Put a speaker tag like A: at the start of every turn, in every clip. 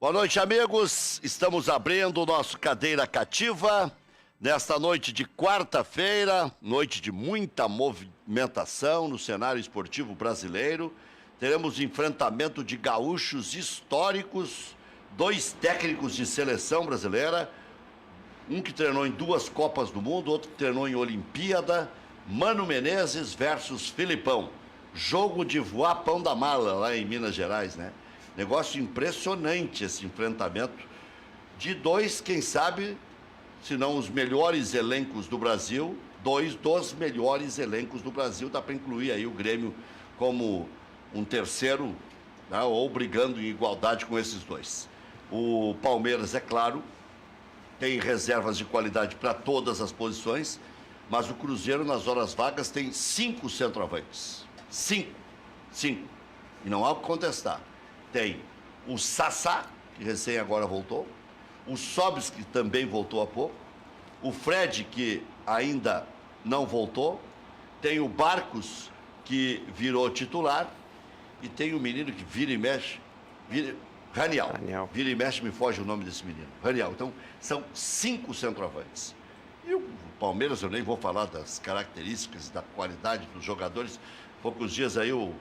A: Boa noite, amigos. Estamos abrindo o nosso Cadeira Cativa nesta noite de quarta-feira, noite de muita movimentação no cenário esportivo brasileiro. Teremos enfrentamento de gaúchos históricos, 2 técnicos de seleção brasileira, um que treinou em 2 Copas do Mundo, outro que treinou em Olimpíada, Mano Menezes versus Filipão. Jogo de voar pão da mala lá em Minas Gerais, né? Negócio impressionante esse enfrentamento de 2, quem sabe, se não os melhores elencos do Brasil, 2 dos melhores elencos do Brasil. Dá para incluir aí o Grêmio como um terceiro, né, ou brigando em igualdade com esses 2. O Palmeiras, é claro, tem reservas de qualidade para todas as posições, mas o Cruzeiro, nas horas vagas, tem 5 centroavantes. 5. E não há o que contestar. Tem o Sassá, que recém agora voltou, o Sobis, que também voltou há pouco, o Fred, que ainda não voltou, tem o Barcos, que virou titular, e tem o menino que vira e mexe, Raniel. Vira e mexe, me foge o nome desse menino, Raniel. Então, são 5 centroavantes. E o Palmeiras, eu nem vou falar das características, da qualidade dos jogadores. Poucos dias aí o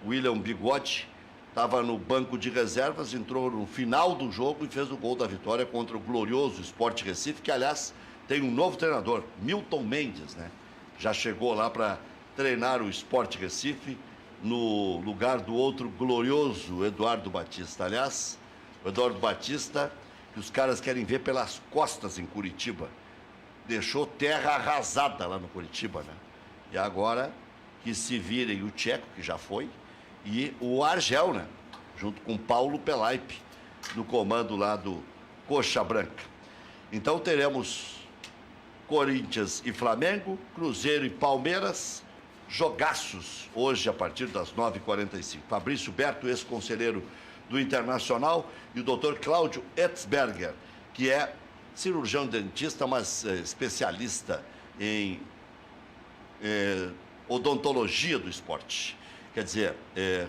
A: William Bigode estava no banco de reservas, entrou no final do jogo e fez o gol da vitória contra o glorioso Sport Recife, que, aliás, tem um novo treinador, Milton Mendes, né? Já chegou lá para treinar o Sport Recife no lugar do outro glorioso Eduardo Batista. Aliás, o Eduardo Batista, que os caras querem ver pelas costas em Curitiba, deixou terra arrasada lá no Curitiba, né? E agora que se virem o Tcheco, que já foi, e o Argel, né? Junto com Paulo Pelaipe, no comando lá do Coxa Branca. Então teremos Corinthians e Flamengo, Cruzeiro e Palmeiras, jogaços hoje a partir das 9h45. Fabrício Berto, ex-conselheiro do Internacional, e o Dr. Cláudio Etzberger, que é cirurgião dentista, mas especialista em odontologia do esporte. Quer dizer,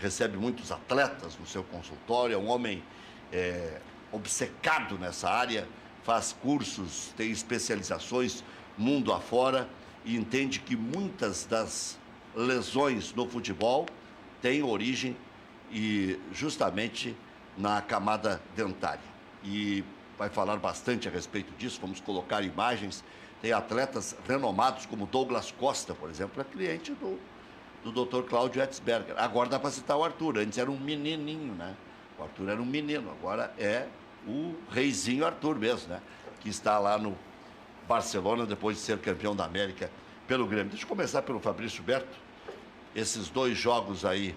A: recebe muitos atletas no seu consultório, é um homem obcecado nessa área, faz cursos, tem especializações mundo afora e entende que muitas das lesões no futebol têm origem justamente na camada dentária. E vai falar bastante a respeito disso, vamos colocar imagens. Tem atletas renomados como Douglas Costa, por exemplo, é cliente do Dr. Cláudio Etzberger. Agora dá para citar o Arthur, antes era um menininho, né? O Arthur era um menino, agora é o reizinho Arthur mesmo, né? Que está lá no Barcelona, depois de ser campeão da América pelo Grêmio. Deixa eu começar pelo Fabrício Berto. Esses 2 jogos aí,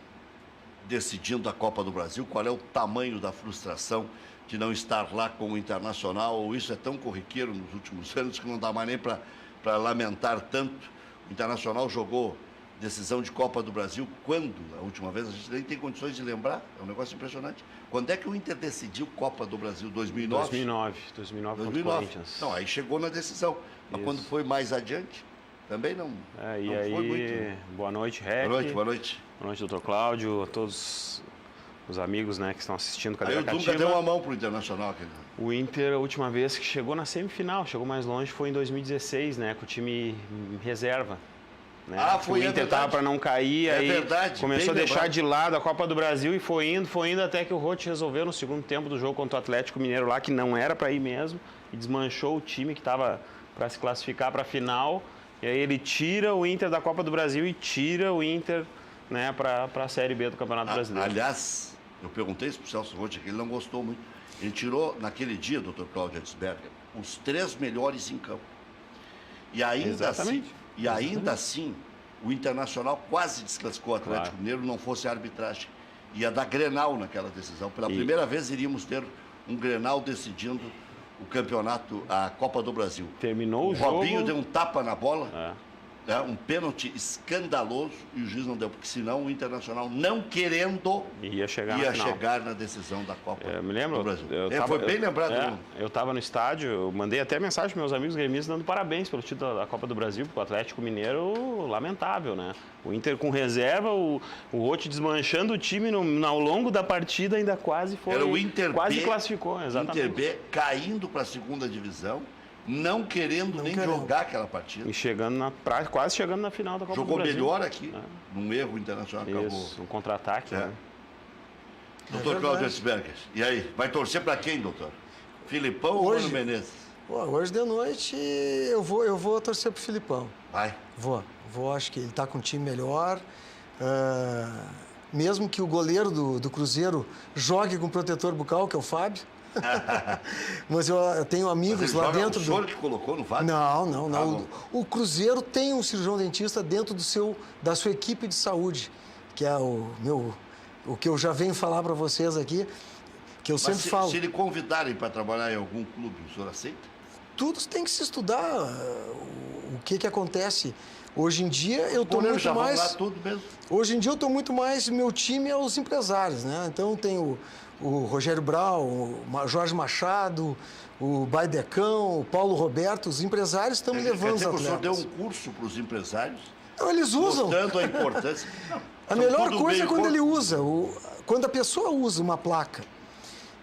A: decidindo a Copa do Brasil, qual é o tamanho da frustração de não estar lá com o Internacional? Ou isso é tão corriqueiro nos últimos anos que não dá mais nem para lamentar tanto? O Internacional jogou decisão de Copa do Brasil quando? A última vez a gente nem tem condições de lembrar, é um negócio impressionante. Quando é que o Inter decidiu Copa do Brasil? 2009?
B: 2009 contra o Corinthians.
A: Não, aí chegou na decisão. Mas quando foi mais adiante, também não, foi muito.
B: Boa noite, Rec.
A: Boa noite.
B: Boa noite, doutor Cláudio, a todos os amigos, né, que estão assistindo Cadeira
A: Cativa. Aí o
B: Cativa.
A: Dunga deu uma mão pro Internacional. Aqui.
B: O Inter, a última vez que chegou na semifinal, chegou mais longe, foi em 2016, né, com o time reserva. Né?
A: Foi,
B: o Inter estava para não cair, aí
A: verdade,
B: começou a deixar de lado a Copa do Brasil e foi indo até que o Roth resolveu no segundo tempo do jogo contra o Atlético Mineiro lá, que não era para ir mesmo, e desmanchou o time que estava para se classificar para a final, e aí ele tira o Inter da Copa do Brasil e tira o Inter, né, para a Série B do Campeonato Brasileiro.
A: Aliás, eu perguntei isso para o Celso Roth, que ele não gostou muito. Ele tirou, naquele dia, Dr. Cláudio Etzberger, os 3 melhores em campo. E ainda assim, o Internacional quase desclassificou o Atlético Mineiro, não fosse a arbitragem. Ia dar Grenal naquela decisão. Pela primeira vez iríamos ter um Grenal decidindo o campeonato, a Copa do Brasil.
B: Terminou o jogo.
A: O Robinho deu um tapa na bola né, um pênalti escandaloso e o juiz não deu, porque senão o Internacional, não querendo,
B: ia chegar
A: na decisão da Copa
B: me lembro,
A: do Brasil. Foi bem lembrado.
B: Eu estava no estádio, eu mandei até mensagem para meus amigos gremistas dando parabéns pelo título da Copa do Brasil, porque o Atlético Mineiro, lamentável, né? O Inter com reserva, o Roth desmanchando o time ao longo da partida, ainda quase foi.
A: Era o Inter
B: quase
A: B,
B: classificou, exatamente.
A: Inter B caindo para a segunda divisão, não querendo jogar aquela partida.
B: E quase chegando na final da Copa do
A: Jogou
B: Brasil.
A: melhor aqui, num erro internacional.
B: Isso, um contra-ataque. Né?
A: Doutor Cláudio Etzberger, e aí, vai torcer para quem, doutor? Filipão ou Mano Menezes?
C: Hoje de noite eu vou torcer pro Filipão.
A: Vai?
C: Vou, acho que ele está com um time melhor. Mesmo que o goleiro do Cruzeiro jogue com protetor bucal, que é o Fábio. Mas eu tenho amigos lá dentro.
A: O senhor que colocou no Fábio?
C: Não. O Cruzeiro tem um cirurgião dentista dentro da sua equipe de saúde, que é o que eu já venho falar para vocês aqui, que eu sempre falo.
A: Se ele convidarem para trabalhar em algum clube, o senhor aceita?
C: Tudo tem que se estudar. O que acontece? Hoje em dia eu estou muito mais.
A: Lá tudo mesmo.
C: Hoje em dia eu estou muito mais. Meu time é os empresários, né? Então tem o Rogério Brau, o Jorge Machado, o Baidecão, o Paulo Roberto. Os empresários estão me levando os atletas.
A: O senhor deu um curso para os empresários?
C: Não, eles usam.
A: Mostrando a importância.
C: A melhor coisa é quando ele usa. Quando a pessoa usa uma placa,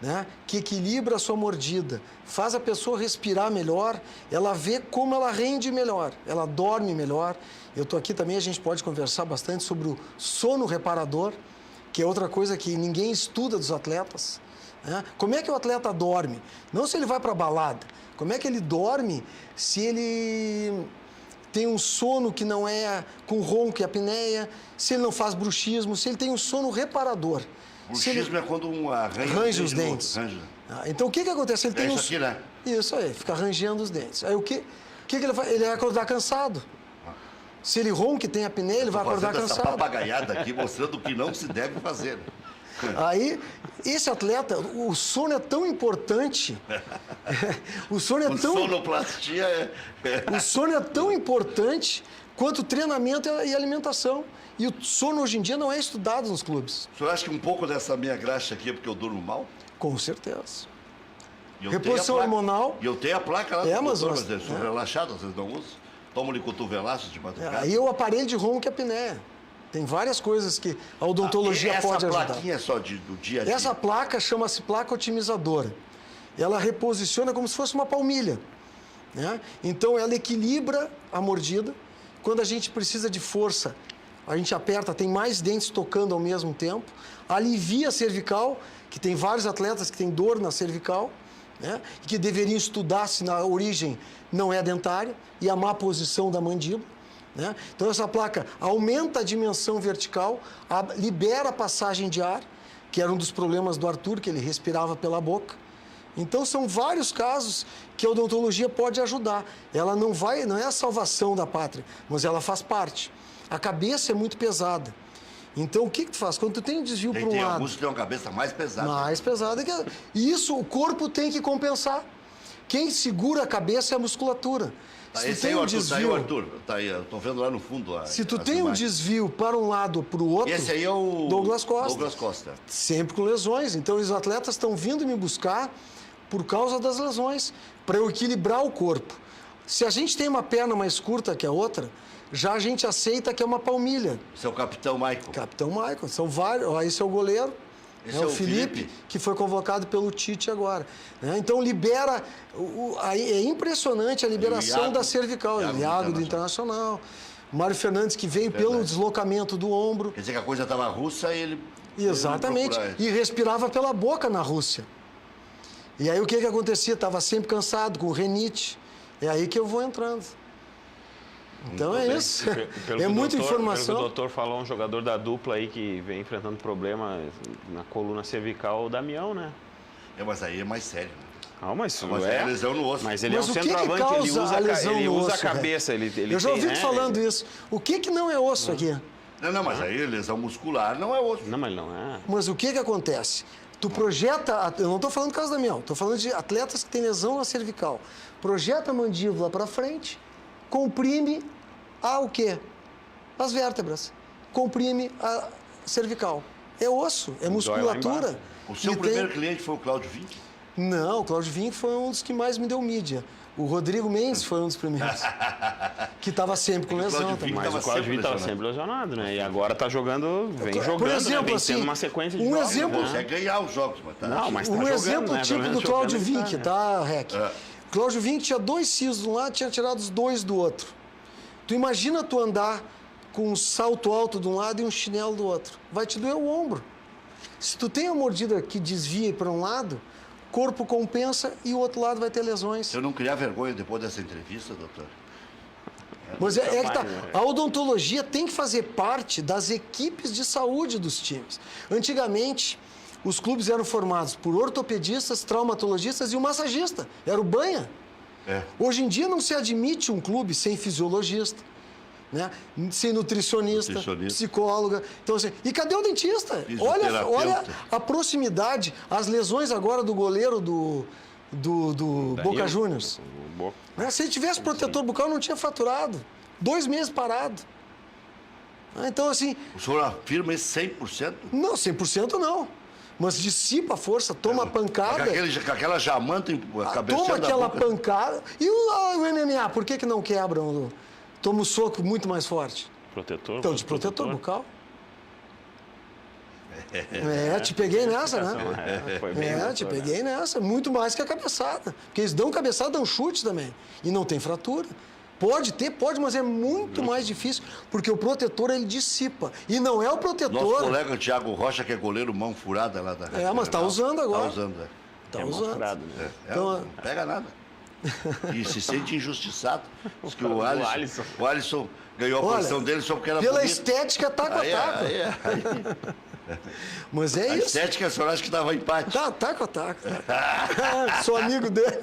C: né, que equilibra a sua mordida, faz a pessoa respirar melhor, ela vê como ela rende melhor, ela dorme melhor. Eu estou aqui também, a gente pode conversar bastante sobre o sono reparador, que é outra coisa que ninguém estuda dos atletas. Né? Como é que o atleta dorme? Não se ele vai para a balada. Como é que ele dorme se ele tem um sono que não é com ronco e apneia, se ele não faz bruxismo, se ele tem um sono reparador.
A: Bruxismo é quando um
C: arranja os dentes. Então o que acontece? Ele tem
A: isso aqui, né?
C: Isso aí, fica arranjando os dentes. Aí o que ele faz? Ele vai acordar cansado. Se ele ronca e tem apneia, ele vai acordar cansado.
A: Essa papagaiada aqui mostrando o que não se deve fazer.
C: Aí, esse atleta, o sono é tão importante. O
A: sonoplastia
C: O sono é tão importante quanto o treinamento e alimentação. E o sono hoje em dia não é estudado nos clubes.
A: O senhor acha que um pouco dessa minha graxa aqui é porque eu durmo mal?
C: Com certeza.
A: Reposição
C: hormonal.
A: E eu tenho a placa lá
C: do
A: doutor, mas eu sou relaxado, vocês não usam? Tomo-lhe cotovelaços de madrugada.
C: E o aparelho de ronco e apneia. Tem várias coisas que a odontologia pode ajudar.
A: Essa plaquinha é só do dia a dia?
C: Essa placa chama-se placa otimizadora. Ela reposiciona como se fosse uma palmilha. Né? Então, ela equilibra a mordida. Quando a gente precisa de força, a gente aperta, tem mais dentes tocando ao mesmo tempo. Alivia a cervical, que tem vários atletas que têm dor na cervical, né? E que deveriam estudar se na origem não é dentária e a má posição da mandíbula. Né? Então, essa placa aumenta a dimensão vertical, libera a passagem de ar, que era um dos problemas do Arthur, que ele respirava pela boca. Então, são vários casos que a odontologia pode ajudar. Ela não é a salvação da pátria, mas ela faz parte. A cabeça é muito pesada. Então, o que tu faz? Quando tu tem um desvio para um lado...
A: Tem alguns que têm uma cabeça mais pesada.
C: Mais pesada. E isso o corpo tem que compensar. Quem segura a cabeça é a musculatura.
A: Se tu tem um desvio... Arthur, tá aí, eu tô vendo lá no fundo.
C: Se tu tem um desvio para um lado ou para o outro...
A: Esse aí é o
C: Douglas Costa.
A: Douglas Costa.
C: Sempre com lesões. Então, os atletas estão vindo me buscar por causa das lesões, para eu equilibrar o corpo. Se a gente tem uma perna mais curta que a outra, já a gente aceita que é uma palmilha.
A: Esse é o Capitão Michael.
C: Capitão Michael. São vários. Ó, esse é o goleiro.
A: Esse é o Felipe,
C: que foi convocado pelo Tite agora. Né? Então, libera... é impressionante a liberação da cervical. Iago do Internacional. Mário Fernandes, que veio pelo deslocamento do ombro.
A: Quer dizer que a coisa estava russa e ele...
C: Exatamente. E respirava pela boca na Rússia. E aí, o que acontecia? Estava sempre cansado, com renite. É aí que eu vou entrando. Então é isso. É muita informação.
B: O doutor falou, um jogador da dupla aí que vem enfrentando problema na coluna cervical, o Damião, né?
A: Mas aí é mais sério.
B: Mas
A: é lesão no osso.
B: Mas ele é um centroavante, ele usa a cabeça.
C: Eu já ouvi falando isso. O que não é osso aqui?
A: Não, mas aí lesão muscular não é osso.
B: Não, mas não é.
C: Mas o que acontece? Tu projeta, eu não estou falando do caso do Damião, estou falando de atletas que têm lesão na cervical. Projeta a mandíbula para frente, comprime o quê? As vértebras. Comprime a cervical. É osso, é musculatura.
A: O seu primeiro cliente foi o Cláudio Vinck?
C: Não, o Cláudio Vinck foi um dos que mais me deu mídia. O Rodrigo Mendes foi um dos primeiros. Que estava sempre com lesão também.
B: Mas o Cláudio Vinck estava sempre lesionado, né? E agora está jogando, vem jogando,
C: por exemplo,
B: né? Vem
C: assim,
B: tendo uma sequência de
C: um
B: jogos.
C: exemplo-
B: Né?
A: Consegue ganhar os jogos, mas tá.
B: Não, mas tá
C: Um
B: jogando,
C: exemplo
B: né?
C: tipo
B: Pelo menos
C: do Cláudio
B: jogando,
C: Vinck,
B: né?
C: tá, Rec? Cláudio Vinck tinha 2 sisos de um lado, tinha tirado os 2 do outro. Tu imagina tu andar com um salto alto de um lado e um chinelo do outro. Vai te doer o ombro. Se tu tem a mordida que desvia para um lado, corpo compensa e o outro lado vai ter lesões.
A: Se eu não criar vergonha depois dessa entrevista, doutor.
C: Mas é que tá. A odontologia tem que fazer parte das equipes de saúde dos times. Antigamente, os clubes eram formados por ortopedistas, traumatologistas e um massagista. Era o banha. Hoje em dia não se admite um clube sem fisiologista, né? Sem nutricionista, psicóloga. Então, assim, e cadê o dentista? Olha a proximidade, as lesões agora do goleiro do Boca Juniors. Se ele tivesse protetor bucal, não tinha faturado. 2 meses parado. Então, assim...
A: O senhor afirma esse 100%?
C: Não, 100% não. Mas dissipa a força, toma pancada.
A: Com aquela jamanta em cabeça.
C: Toma aquela pancada. E o MMA, por que não quebra? Toma um soco muito mais forte.
B: Protetor?
C: Então, de protetor bucal. Te peguei nessa, né? Te peguei nessa. Muito mais que a cabeçada. Porque eles dão cabeçada, dão chute também. E não tem fratura. Pode, mas é muito mais difícil, porque o protetor, ele dissipa. E não é o protetor...
A: Nosso colega Thiago Rocha, que é goleiro mão furada lá da...
C: mas tá usando agora.
A: Tá usando,
C: Tá usando.
B: Furado, né?
C: Então,
A: não pega nada. E se sente injustiçado. Diz que o Alisson ganhou a posição dele só porque era
C: pela
A: bonito.
C: estética, taco a taco. Mas é
A: a
C: isso.
A: estética, o senhor acha que dava empate?
C: Tá, taco a taco. Sou amigo dele.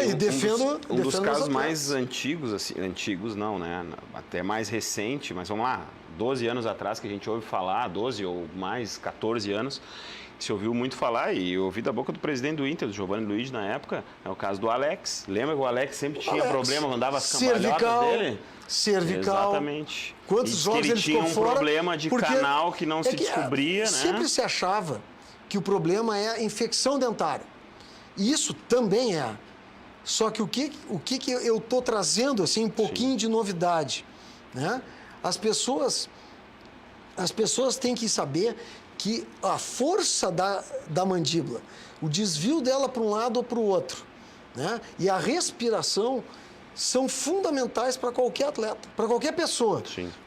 C: E defendo...
B: Um dos casos mais antigos, assim, antigos não, né? Até mais recente, mas vamos lá, 12 anos atrás que a gente ouve falar, 12 ou mais, 14 anos, se ouviu muito falar, e eu ouvi da boca do presidente do Inter, do Giovanni Luiz, na época, é o caso do Alex. Lembra que o Alex sempre tinha problema quando dava as cambalhotas dele?
C: Cervical.
B: Exatamente.
C: Quantos jogos ele
B: tinha
C: ficou
B: um
C: fora?
B: problema de canal que não se descobria, né?
C: Sempre se achava que o problema é a infecção dentária. E isso também é. Só que o que eu estou trazendo, assim, um pouquinho de novidade, né? As pessoas têm que saber que a força da mandíbula, o desvio dela para um lado ou para o outro, né? E a respiração são fundamentais para qualquer atleta, para qualquer pessoa.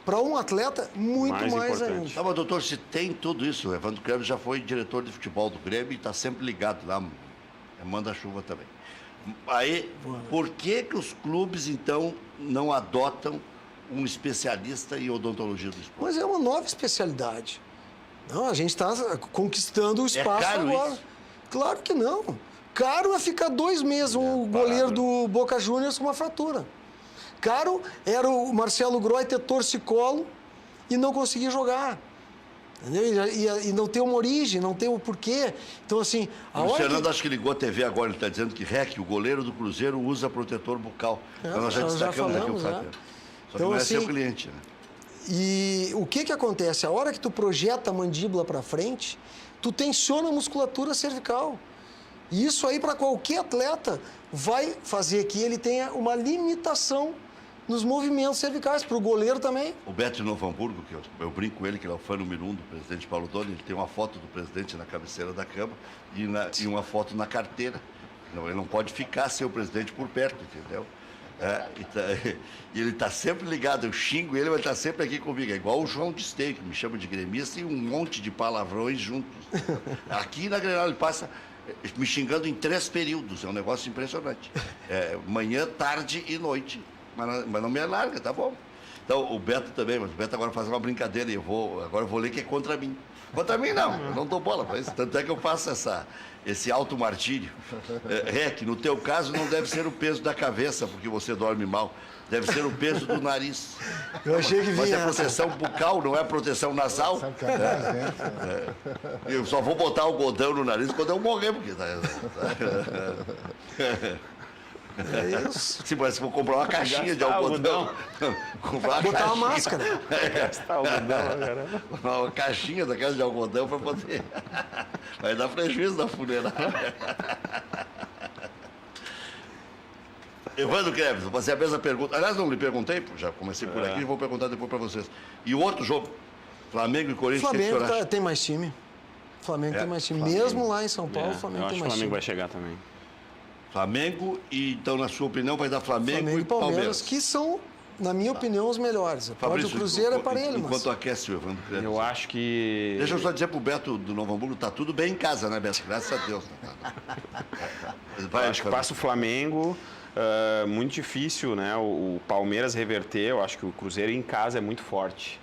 C: Para um atleta, muito mais ainda.
A: Mas, doutor, se tem tudo isso, o Evandro Kremer já foi diretor de futebol do Grêmio e está sempre ligado lá, manda-chuva também. Aí, por que os clubes, então, não adotam um especialista em odontologia do esporte?
C: Mas é uma nova especialidade. Não, a gente está conquistando o espaço agora.
A: Isso?
C: Claro que não. Caro é ficar 2 meses um goleiro do Boca Juniors com uma fratura. Caro era o Marcelo Groy ter torcicolo e não conseguir jogar. Entendeu? E não ter uma origem, não ter o porquê. Então, assim...
A: O Fernando acho que ligou a TV agora, ele está dizendo que o goleiro do Cruzeiro usa protetor bucal. Então nós já destacamos aqui o fato. Só que não é seu cliente, né?
C: E o que acontece? A hora que tu projeta a mandíbula para frente, tu tensiona a musculatura cervical. E isso aí, para qualquer atleta, vai fazer que ele tenha uma limitação nos movimentos cervicais. Para o goleiro também.
A: O Beto de Novo Hamburgo, que eu brinco com ele, que ele é o fã número 1 do presidente Paulo Doni, ele tem uma foto do presidente na cabeceira da cama e uma foto na carteira. Ele não pode ficar sem o presidente por perto, entendeu? E ele está sempre ligado, eu xingo ele, mas está sempre aqui comigo. É igual o João de Esteio, que me chama de gremista, e um monte de palavrões juntos. Aqui na Grenal ele passa me xingando em 3 períodos, é um negócio impressionante. Manhã, tarde e noite. Mas não me larga, tá bom. Então, o Beto também, mas o Beto agora faz uma brincadeira e agora eu vou ler que é contra mim. Contra mim não, eu não dou bola para isso. Tanto é que eu faço esse auto-martírio. Rec, no teu caso não deve ser o peso da cabeça, porque você dorme mal. Deve ser o peso do nariz.
C: Eu achei que vinha.
A: Mas é proteção bucal, não é proteção nasal. Eu só vou botar o algodão no nariz quando eu morrer, porque...
C: É isso.
A: Sim, mas vou comprar uma caixinha de
B: Gastar
A: algodão. Comprar
C: Botar
A: caixinha.
C: uma máscara.
B: Gastar algodão, cara.
A: Uma caixinha daquela de algodão para poder. Vai dar prejuízo na funerária. Evandro Kreves, vou fazer a mesma pergunta. Aliás, não lhe perguntei, já comecei por aqui e vou perguntar depois para vocês. E o outro jogo, Flamengo e Corinthians, o que o senhor acha?
C: Tem mais time. Flamengo tem mais time.
B: Flamengo.
C: Mesmo lá em São Paulo, o
B: Eu
C: Flamengo
B: acho
C: tem
B: que o
C: mais
B: Flamengo
C: time.
B: vai chegar também.
A: Flamengo, e então, na sua opinião, vai dar Flamengo
C: e Palmeiras, que são, na minha opinião, os melhores.
A: Fabrício,
C: O Cruzeiro é para ele, mas...
A: Enquanto aquece o Evandro Kreves.
B: Eu acho que...
A: Deixa eu só dizer pro Beto do Novo Hamburgo, tá tudo bem em casa, né, Beto? Graças a Deus.
B: Eu acho que passa o Flamengo, muito difícil, né? O Palmeiras reverter, eu acho que o Cruzeiro em casa é muito forte.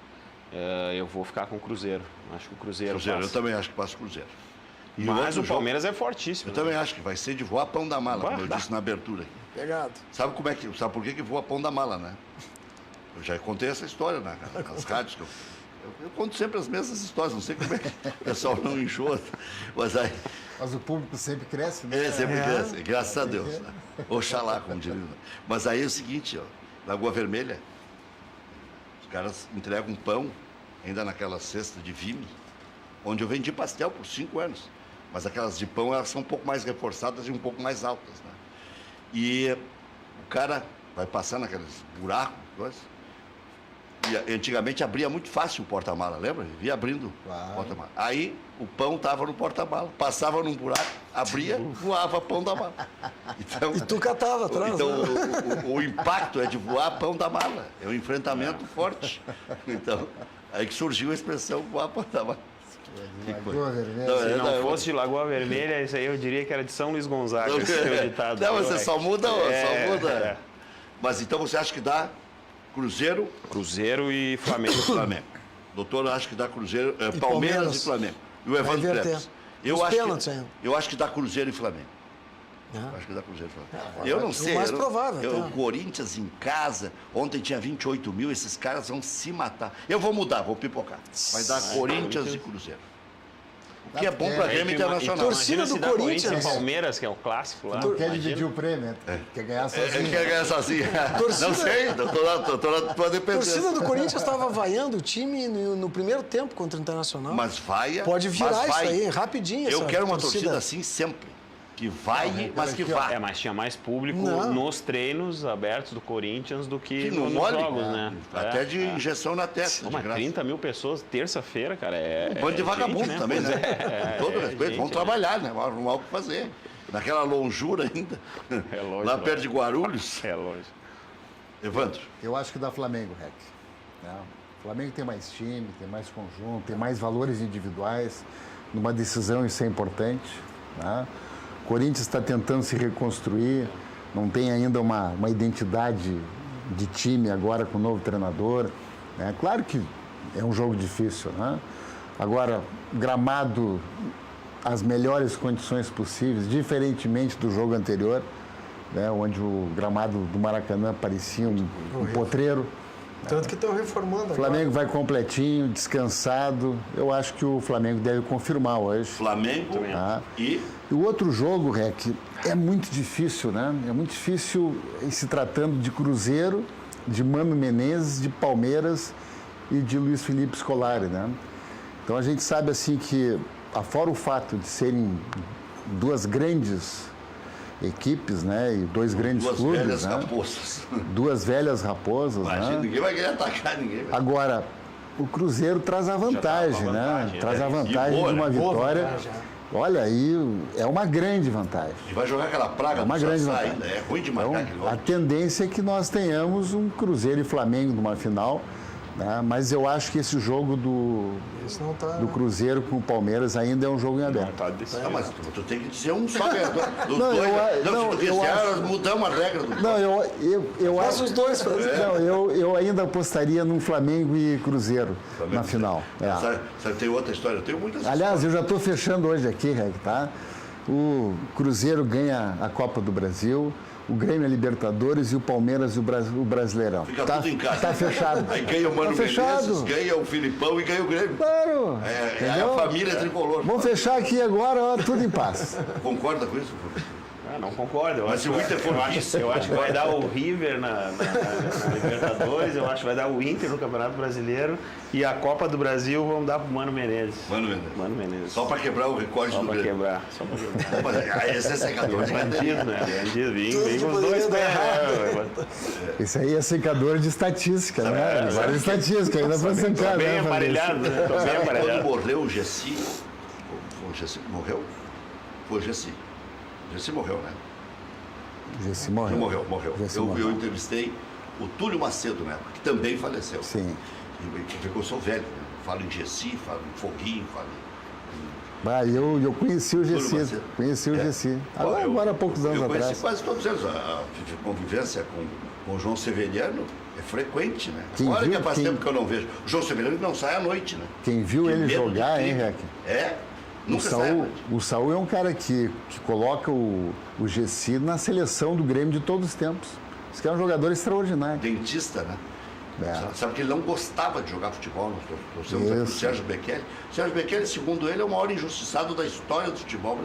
B: Eu vou ficar com o Cruzeiro. Acho que o Cruzeiro
A: Eu
B: passa.
A: também acho que passa o Cruzeiro. E
B: Mas
A: outro
B: o Palmeiras é fortíssimo.
A: Eu também acho que vai ser de voar pão da mala, como eu
B: Bah,
A: disse na abertura aqui.
C: Pegado.
A: Sabe por que voa pão da mala, né? Eu já contei essa história nas rádios. Eu conto sempre as mesmas histórias, não sei como é que o pessoal não enjoa. Mas aí.
D: Mas o público sempre cresce, né?
A: Sempre cresce, graças a Deus. Né? Oxalá, como diria. Mas aí é o seguinte, ó, Lagoa Vermelha, os caras entregam um pão, ainda naquela cesta de vime, onde eu vendi pastel por 5 anos. Mas aquelas de pão, elas são um pouco mais reforçadas e um pouco mais altas, né? E o cara vai passar naqueles buracos, coisas. E antigamente abria muito fácil o porta-mala, lembra? Via abrindo
D: Claro.
A: o porta-mala. Aí o pão estava no porta-mala, passava num buraco, abria, voava pão da mala. Então,
C: E tu catava atrás,
A: então
C: né?
A: o impacto é de voar pão da mala. É um enfrentamento forte. Então, aí que surgiu a expressão voar pão da mala.
D: Lagoa Vermelha.
A: Não,
B: Se não
A: eu-
B: fosse de Lagoa Vermelha, isso aí eu diria que era de São Luís Gonzaga, esse teu ditado.
A: Não, você só muda,
B: É,
A: só muda.
B: é.
A: Mas então você acha que dá Cruzeiro
B: Cruzeiro e Flamengo.
A: e Flamengo? Doutor, acho que dá Cruzeiro, Palmeiras
C: Palmeiras.
A: e Flamengo. E o Evandro
C: inverter.
A: Kreves.
C: Os pênaltis ainda.
A: Eu acho que dá Cruzeiro e Flamengo.
C: É.
A: Acho que dá Cruzeiro e Flamengo. Eu não
C: o
A: sei.
C: mais
A: eu não-
C: provável,
A: O
C: tá.
A: Corinthians em casa, ontem tinha 28 mil, esses caras vão se matar. Eu vou mudar, vou pipocar. Vai dar Corinthians e Cruzeiro. O que é bom para Grêmio Internacional.
C: Torcida
B: Imagina se
C: do
B: dá
C: Corinthians.
B: e Palmeiras, que é o clássico lá.
D: Não quer
B: Imagina.
D: dividir o prêmio, né? Quer ganhar sozinho.
A: Ele quer ganhar sozinho.
C: Torcida-
A: Não sei, tô
C: A
A: dependência.
C: torcida do Corinthians estava vaiando o time no primeiro tempo contra o Internacional.
A: Mas vai.
C: Pode virar
A: mas vai.
C: isso aí, rapidinho.
A: Eu
C: essa
A: quero uma torcida assim sempre. Que vai, mas que vá.
B: Mas tinha mais público
C: Não.
B: nos treinos abertos do Corinthians do que
A: Que não
B: nos
A: mole,
B: jogos, né?
A: Até de injeção na testa.
B: Pô,
A: de
B: mas
A: graça.
B: 30 mil pessoas, terça-feira, cara,
A: Um bando de vagabundo
B: gente,
A: também, né? Com todo respeito,
B: gente,
A: vão
B: né?
A: trabalhar, né? Vão arrumar o que fazer. Naquela longura ainda.
B: É longe,
A: Lá
B: lá.
A: perto de Guarulhos.
B: É longe.
A: Evandro,
D: Eu acho que dá Flamengo, Rec. Né? O Flamengo tem mais time, tem mais conjunto, tem mais valores individuais. Numa decisão isso é importante. Né? O Corinthians está tentando se reconstruir, não tem ainda uma identidade de time agora com o novo treinador. Né? Claro que é um jogo difícil, né? Agora, gramado, as melhores condições possíveis, diferentemente do jogo anterior, né? Onde o gramado do Maracanã parecia um potreiro.
C: Tanto que estão reformando
D: O Flamengo vai completinho, descansado. Eu acho que o Flamengo deve confirmar hoje.
A: Flamengo
D: Tá?
A: e
D: E o outro jogo, Rec, é muito difícil, né? É muito difícil em se tratando de Cruzeiro, de Mano Menezes, de Palmeiras e de Luiz Felipe Scolari, né? Então a gente sabe assim que, afora o fato de serem duas grandes equipes, né? E dois grandes
A: duas
D: clubes,
A: velhas
D: né?
A: raposas.
D: Duas velhas raposas,
A: Imagina,
D: né?
A: ninguém vai querer atacar ninguém. velho.
D: Agora, o Cruzeiro traz a vantagem, né?
B: vantagem,
D: Traz a
A: E
D: vantagem
A: boa,
D: de uma
A: né?
C: Boa
D: vitória.
C: vantagem,
D: Olha, aí é uma grande vantagem.
A: E vai jogar aquela praga
D: É uma
A: do
D: grande
A: Sassá
D: vantagem.
A: ainda. É ruim de marcar aquele
D: Então, a
A: gol.
D: tendência é que nós tenhamos um Cruzeiro e Flamengo numa final, né? Mas eu acho que esse jogo
C: Isso não tá...
D: do Cruzeiro com o Palmeiras ainda é um jogo em aberto.
B: Tá decidido.
A: Não, mas tu tem que dizer um só ganhador. Dos
D: Não,
A: dois.
D: eu
A: Se tu
D: acho-
A: disser, mudamos a regra do
D: Não, eu
C: Faz
D: acho.
C: os dois, Francisco.
D: Não, eu ainda apostaria num Flamengo e Cruzeiro na final. É.
A: Sabe, tem outra história. Eu tenho muitas
D: Aliás, eu já estou fechando hoje aqui, Reg, tá? O Cruzeiro ganha a Copa do Brasil, o Grêmio a Libertadores e o Palmeiras o Brasileirão.
A: Fica
D: Tá,
A: tudo em casa.
D: tá fechado.
A: Aí ganha o Mano
D: Tá fechado.
A: Menezes, ganha o Filipão e ganha o Grêmio.
D: Claro.
A: É a
D: entendeu?
A: família tricolor.
D: Vamos fechar aqui agora, ó, tudo em paz.
A: Concorda com isso?
B: Não concordo.
A: Mas se o Inter for vice,
B: eu acho que vai dar o River na Libertadores, eu acho que vai dar o Inter no Campeonato Brasileiro e a Copa do Brasil vamos dar pro Mano Menezes.
A: Mano Menezes. Só para quebrar o recorde do Grêmio.
B: Só para quebrar.
A: Mas esse é secador de
B: Bandido, né? Bandido, vem com os
C: poderia
B: dois
C: dar
B: pés.
D: Isso aí é secador de estatística, né? Várias estatísticas, ainda para secar,
B: Tô bem
D: né?
B: aparelhado, né? Tô bem
A: Quando
B: aparelhado.
A: morreu o Gessi, morreu? Foi o Gessi. O Gessi morreu, né?
D: Gessi morreu.
A: Morreu.
D: Gessi
A: Eu
D: morreu.
A: entrevistei o Túlio Macedo, né? Que também faleceu.
D: Sim.
A: Eu sou velho, né? Falo em Gessi, falo em Foguinho, falo
D: Eu conheci o Gessi.
A: Macedo.
D: Conheci o Gessi.
A: Eu-
D: Agora há poucos anos
A: eu conheci
D: atrás.
A: quase todos eles. A convivência com o João Severiano é frequente, né?
D: Quem
A: Olha
D: viu-
A: que faz
D: quem-
A: tempo que eu não vejo. O João Severiano não sai à noite, né?
D: Quem viu
A: De
D: ele
A: medo de
D: jogar, hein,
A: crime.
D: Rec?
A: É?
D: O
A: Nunca sai à
D: Saul,
A: noite.
D: o Saul é um cara que coloca o Gessi na seleção do Grêmio de todos os tempos. Esse que é um jogador extraordinário.
A: Dentista, né?
D: É.
A: Sabe que ele não gostava de jogar futebol. Nós trouxemos aqui o
D: Isso.
A: Sérgio Becquelli. O Sérgio Becquelli, segundo ele, é o maior injustiçado da história do futebol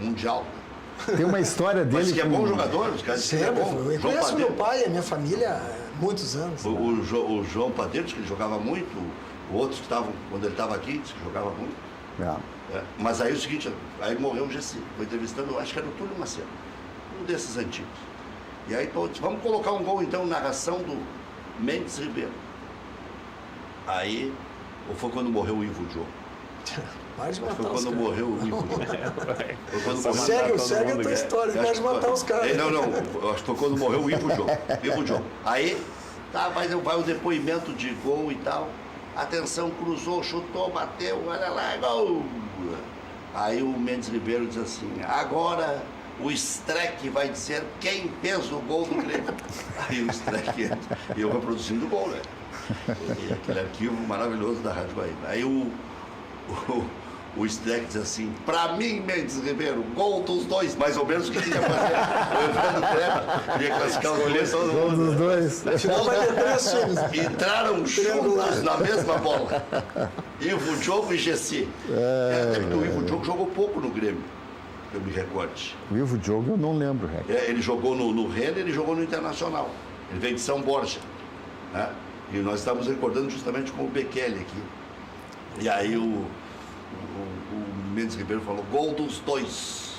A: mundial.
D: Tem uma história dele.
A: Mas que é
D: com-
A: bom jogador, os caras dizem que é
C: Sempre.
A: bom.
C: Eu
A: João
C: conheço meu
A: Padeiro.
C: pai e a minha família há muitos anos.
A: O João Padeiro disse que ele jogava muito. Outros que estavam, quando ele estava aqui, disse que jogava muito.
D: É.
A: É, mas aí é o seguinte, aí morreu o Gessi. Foi entrevistando, acho que era o Túlio Macedo, um desses antigos. E aí, pô, disse, vamos colocar um gol então, narração do Mendes Ribeiro. Aí, ou foi quando morreu o Ivo Diogo?
C: Para de
A: Foi
C: matar os
A: quando
C: caras.
A: morreu o Ivo Diogo. Foi quando morreu-
C: Segue a tua história,
A: Eu
C: para
A: acho
C: de
A: que
C: matar
A: foi-
C: os caras.
A: Não, eu acho que foi quando morreu o Ivo Diogo. Ivo Diogo. Aí, tá, vai o depoimento de gol e tal. Atenção, cruzou, chutou, bateu, olha lá, gol! Aí o Mendes Ribeiro diz assim, agora o Streck vai dizer quem fez o gol do Grêmio. Aí o Streck entra, e eu reproduzindo o gol, né? E aquele arquivo maravilhoso da Rádio Bahia. Aí o Streck diz assim, pra mim, Mendes Ribeiro, gol dos dois, mais ou menos o que queria fazer. O Evandro Kleber queria classificar os dois, todo
D: Gol
A: mundo.
D: dos dois.
C: Afinal, vai ter 3 times.
A: Entraram juntos na mesma bola. Ivo Diogo e Gessi. Até porque o Ivo Diogo jogou pouco no Grêmio, que eu me recorde.
D: O Ivo Diogo eu não lembro, Rec.
A: Ele jogou no Rennes, ele jogou no Internacional. Ele veio de São Borja. Né? E nós estamos recordando justamente com o Becquelli aqui. E aí o Mendes Ribeiro falou, gol dos dois.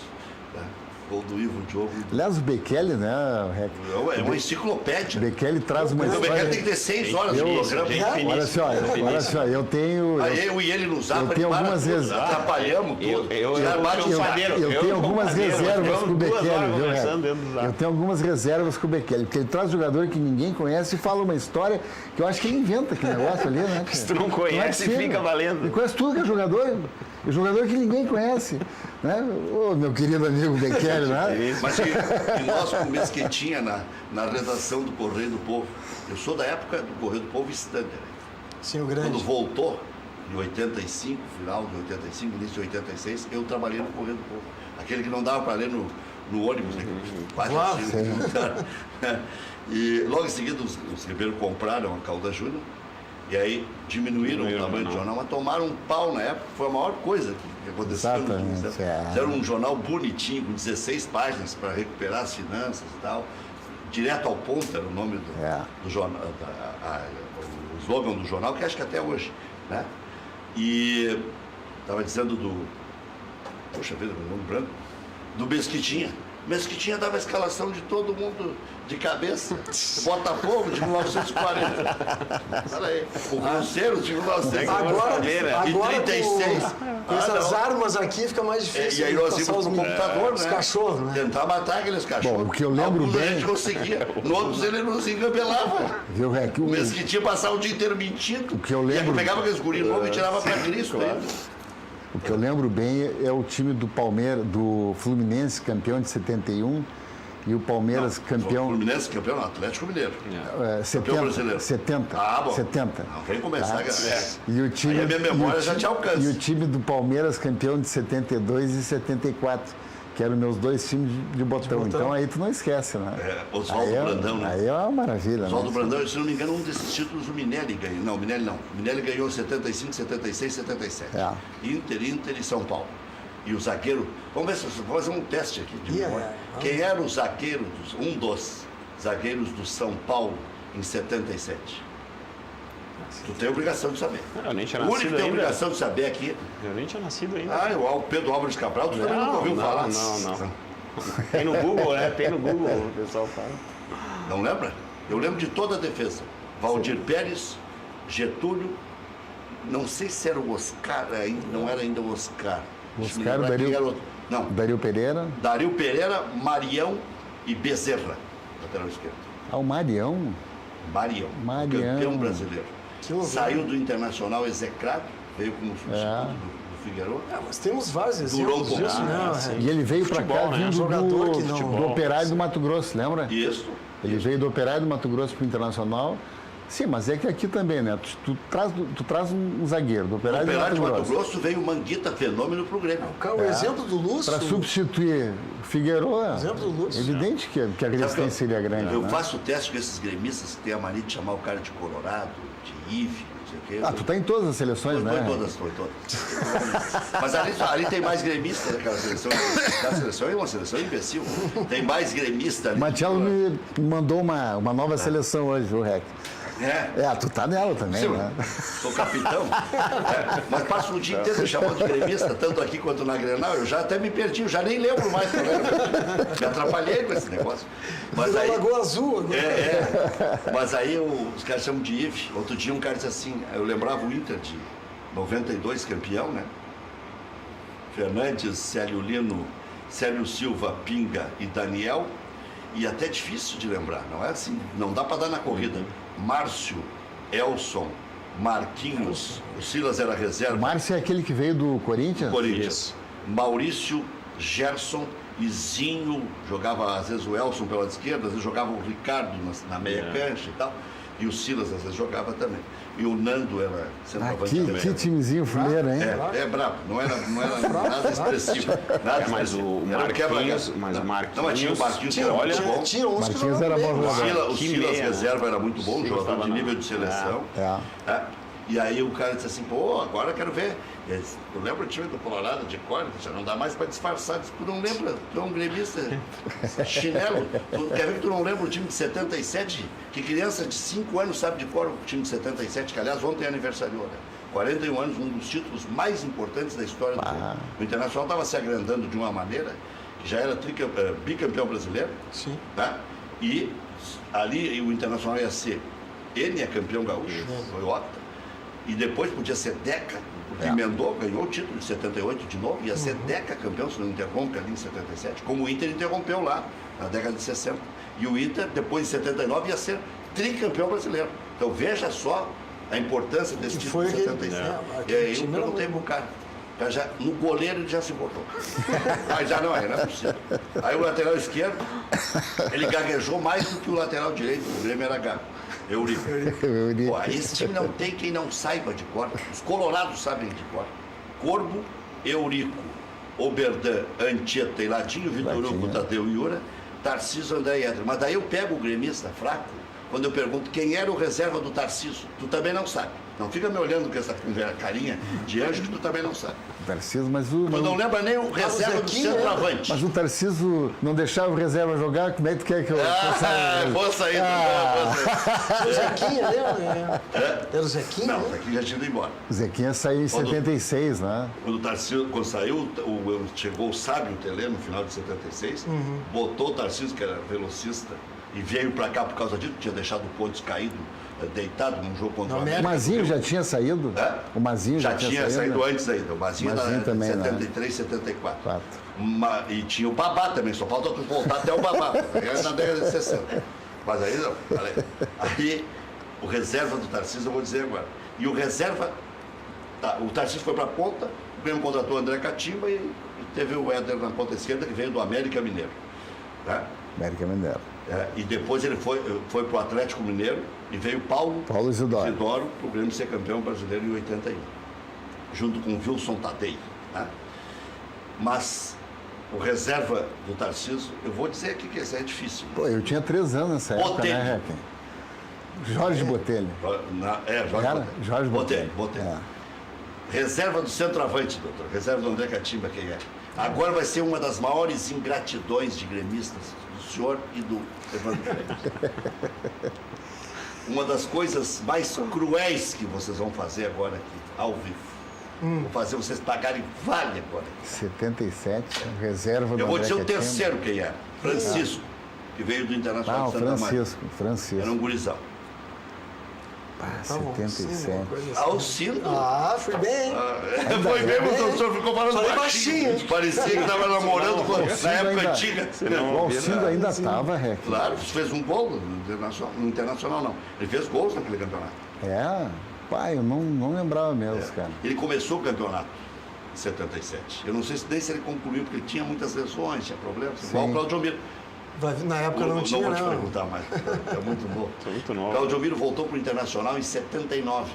A: Né? Gol do Ivo Diogo.
D: Aliás, o Becquelli, né, Rec?
A: É uma enciclopédia.
D: Becquelli traz uma
A: O Becquelli
D: história.
A: tem que ter 6 horas de
D: Eu-
A: programa.
D: Olha só, eu tenho.
A: Aí eu e ele no Zap,
D: eu tenho
A: ele para
D: algumas
A: tudo,
D: vezes-
A: atrapalhamos tudo.
B: eu-
A: Os caras batem
B: eu-
A: os
B: padeiro.
A: caras.
D: Eu tenho algumas reservas com o
B: ficamos 2
D: Becquelli,
B: horas
D: viu,
B: conversando
D: Rec?
B: dentro do Zap.
D: Eu tenho algumas reservas com o Becquelli, porque ele traz jogador que ninguém conhece e fala uma história que eu acho que ele inventa aquele negócio ali, né? cara?
B: Se tu não conhece,
D: possível.
B: fica valendo.
D: Ele conhece tudo que é jogador, e jogador que ninguém conhece. Né? Ô, meu querido amigo Becquelli, né?
A: Mas que nós com o Mesquitinha na redação do Correio do Povo. Eu sou da época do Correio do Povo Standard.
C: Sim, o
A: Quando
C: grande.
A: voltou, em 85, final de 85, início de 86, eu trabalhei no Correio do Povo. Aquele que não dava para ler no ônibus, né? Quase
C: Claro,
A: assim. E logo em seguida os Ribeiro compraram a Calda Júnior e aí diminuíram o tamanho do jornal, mas tomaram um pau na época, foi a maior coisa que aconteceu.
D: Exatamente,
A: Fizeram um jornal bonitinho, com 16 páginas para recuperar as finanças e tal. Direto ao ponto era o nome do jornal, o slogan do jornal, que acho que até hoje, né? E estava dizendo poxa vida, meu nome branco, do Mesquitinha. Mesquitinha dava a escalação de todo mundo de cabeça. Botafogo de 1940. Olha aí. O Cruzeiro de 1940.
C: Agora,
A: E 36.
C: com essas armas aqui, fica mais difícil.
A: E aí
C: de
A: nós
C: passar
A: íamos
C: os
A: pro computador,
C: os
A: né?
C: cachorros, né?
A: Tentar matar aqueles cachorros.
D: Bom, o que eu lembro
A: Alguns a
D: bem-
A: gente conseguia. No outros ele nos engabelava.
D: Viu, Rec?
A: O Mesquitinha passava o dia inteiro mentindo.
D: O que eu
A: E aí
D: lembro-
A: pegava aqueles guris novos e tirava pra Cristo. Ainda.
D: O que eu lembro bem é o time do Palmeiras, do Fluminense, campeão de 71, e o Palmeiras campeão.
A: Fluminense campeão, não, Atlético Mineiro.
D: 70,
A: brasileiro.
D: 70.
A: Ah, bom.
D: 70.
A: Não, vem começar,
D: Tá?
A: galera.
D: E o time,
A: Aí a minha memória
D: e o
A: já
D: ti-
A: te alcança.
D: E o time do Palmeiras campeão de 72 e 74, que eram meus dois times de botão. Então aí tu não esquece, né?
A: Oswaldo
D: Aí
A: Brandão, né?
D: Aí é uma maravilha.
A: Oswaldo
D: né?
A: Brandão, se não me engano, um desses títulos o Minelli ganhou. Não, Minelli não. Minelli ganhou 75, 76, 77.
D: É.
A: Inter e São Paulo. E o zagueiro... Vamos fazer um teste aqui de memória. Quem era o zagueiro, um dos zagueiros do São Paulo em 77? Tu tem obrigação de saber.
B: Eu nem tinha
A: O único que tem
B: ainda.
A: obrigação de saber aqui...
B: Eu nem tinha nascido ainda.
A: o Pedro Álvares Cabral, tu também nunca ouviu falar.
B: Não. Tem no Google, né? Tem no Google, o pessoal fala.
A: Não lembra? Eu lembro de toda a defesa. Valdir Pérez, Getúlio, não sei se era o Oscar, não era ainda o Oscar.
D: Oscar, Dario...
A: Não,
D: Dario Pereira.
A: Dario Pereira, Marião e Bezerra, lateral esquerdo.
D: O Marião.
A: Marião, campeão brasileiro. Saiu do Internacional execrado, veio como substituto do Figueiredo.
C: Mas temos vários
A: Durou um
C: exemplos
A: pouco.
C: disso, né?
D: E ele veio para cá
B: né?
D: vindo
C: Jogador que não-
D: do Operário do Mato Grosso, lembra?
A: Isso.
D: Ele veio do Operário do Mato Grosso para o Internacional. Sim, mas é que aqui também, né? Tu traz um zagueiro do
A: No
D: Operário do
A: Operário de
D: Mato
A: Mato
D: Grosso.
A: Grosso veio o Manguita Fenômeno pro Grêmio.
C: O exemplo do Lúcio...
D: Para substituir o Figueiredo,
C: Exemplo do Lúcio.
D: evidente que a resistência seria grande.
A: Eu
D: né?
A: faço o teste com esses gremistas que têm a mania de chamar o cara de Colorado, de Ive, não sei o quê.
D: Tu tá em todas as seleções,
A: Foi
D: né?
A: todas. Mas ali tem mais gremista naquela seleção. Aquela seleção é uma seleção imbecil. Tem mais gremista ali.
D: O Marcelo me mandou uma nova seleção hoje, o REC. Tu tá nela também,
A: Sim,
D: né?
A: sou capitão. Mas passo o dia inteiro me chamando de gremista, tanto aqui quanto na Grenal. Eu já até me perdi, eu já nem lembro mais. Me atrapalhei com esse negócio. Mas
C: Virou
A: aí,
C: Lagoa Azul agora.
A: Mas aí os caras chamam de Ive. Outro dia um cara disse assim, eu lembrava o Inter de 92, campeão, né? Fernandes, Célio Lino, Célio Silva, Pinga e Daniel. E até difícil de lembrar, não é assim? Não dá para dar na corrida. Márcio, Elson, Marquinhos, o Silas era reserva.
D: O Márcio é aquele que veio do Corinthians?
A: Corinthians. Maurício, Gerson e Zinho, jogava às vezes o Elson pela esquerda, às vezes jogava o Ricardo na meia cancha e tal. E o Silas às vezes jogava também. E o Nando era centroavante também.
D: Que timezinho fuleiro, hein?
A: É brabo, não era nada expressivo. Nada
B: Mas o
A: Era
B: Marquinhos,
A: Não, mas tinha o Marquinhos que era muito bom.
C: Tinha uns que
D: Marquinhos era bom jogador.
A: O Silas
B: meia,
A: reserva era muito bom,
B: Silas
A: jogador
B: tava
A: de
B: na-
A: nível de seleção. E aí o cara disse assim, pô, agora eu quero ver. Eu lembro o time do Colorado de corda, já não dá mais para disfarçar. Disse, tu não lembra, tu é um gremista chinelo. Quer ver que tu não lembra o time de 77? Que criança de 5 anos sabe de cor o time de 77, que aliás ontem aniversariou, né? 41 anos, um dos títulos mais importantes da história do Grêmio. O Internacional estava se agrandando de uma maneira que já era bicampeão brasileiro.
C: Sim.
A: Tá? E ali o Internacional ia ser, ele é campeão gaúcho, foi octa, e depois podia ser Deca, porque emendou, ganhou o título de 78 de novo, ia ser Deca campeão, se não interrompe ali em 77, como o Inter interrompeu lá, na década de 60. E o Inter, depois de 79, ia ser tricampeão brasileiro. Então veja só a importância desse
C: Que
A: título de
C: foi aquele-
A: 77. E
C: aquele
A: aí eu
C: time era
A: perguntei
C: muito
A: pro cara. No goleiro ele já se botou. Aí já não é possível. Aí o lateral esquerdo, ele gaguejou mais do que o lateral direito, o Grêmio era gago. Eurico. Pô, aí esse time não tem quem não saiba de cor. Os colorados sabem de cor. Corbo, Eurico, Oberdan, Anchieta e Latinho, Vitor Hugo, Tadeu e Iura, Tarcísio, André e Edra. Mas daí eu pego o gremista fraco, quando eu pergunto quem era o reserva do Tarcísio. Tu também não sabe. Não fica me olhando com essa carinha de anjo que tu também não sabe.
D: Tarcísio, mas o...
A: Tu não lembra nem o reserva do centroavante.
D: Mas o Tarcísio não deixava o reserva jogar, como é que tu quer que eu...
A: Boa saída.
C: O Zequinha, lembra? Era o Zequinha?
A: Não,
C: né?
A: aqui já tinha ido embora.
D: O Zequinha saiu em 76, né?
A: Quando o Tarcísio, quando saiu, chegou o Sábio Telê no final de 76, botou o Tarcísio, que era velocista, e veio pra cá por causa disso, tinha deixado o Pontes caído, deitado num jogo contra o América.
D: O Mazinho já tinha saído? O Mazinho
A: já tinha saído
D: né?
A: antes ainda. O Mazinho era
D: também,
A: 73, 74.
D: 4.
A: E tinha o Babá também, só falta tu voltar até o Babá. Era na década de 60. Mas aí não. Aí o reserva do Tarcísio, eu vou dizer agora. E o reserva, o Tarcísio foi para a ponta, o Grêmio contratou o André Catimba e teve o Éder na ponta esquerda, que veio do América Mineiro. Tá?
D: América Mineiro.
A: E depois ele foi para o Atlético Mineiro e veio Paulo
D: Isidoro
A: para o Grêmio ser campeão brasileiro em 81, junto com o Wilson Tadei. Tá? Mas o reserva do Tarcísio, eu vou dizer aqui que esse é difícil.
D: Pô, eu tinha 3 anos nessa época,
A: Botelho.
D: né, Requiem? Jorge Botelho.
A: Jorge
D: Jorge Botelho.
A: Botelho. Reserva do centroavante, doutor. Reserva do André Catimba, quem é? Agora vai ser uma das maiores ingratidões de gremistas do senhor e do Evandro Freitas. Uma das coisas mais cruéis que vocês vão fazer agora aqui, ao vivo. Vou fazer vocês pagarem vale agora.
D: 77, reserva do
A: Eu vou
D: André
A: dizer o
D: Catimba.
A: terceiro quem é. Francisco, que veio do Internacional
D: Ah,
A: de
D: o
A: Santa Maria.
D: Francisco.
A: Era um gurizão.
C: Tá bom, sim,
D: 77.
C: uma coisa assim.
A: Alcindo.
C: Fui bem.
A: Foi mesmo, o senhor ficou falando
C: Falei
A: baixinho.
C: baixinho.
A: Parecia que estava namorando na época
D: ainda-
A: antiga.
D: O Alcindo ainda estava, Rec.
A: Claro, fez um gol no Internacional não. Ele fez gols naquele campeonato.
D: Pai, eu não lembrava mesmo, cara.
A: Ele começou o campeonato em 77. Eu não sei nem se ele concluiu, porque ele tinha muitas lesões, tinha problemas. Igual o Claudio Miro.
C: Na época não tinha,
A: vou te
C: não.
A: perguntar mais. É muito bom.
B: Tô muito novo.
A: Claudio Miro voltou para o Internacional em 79.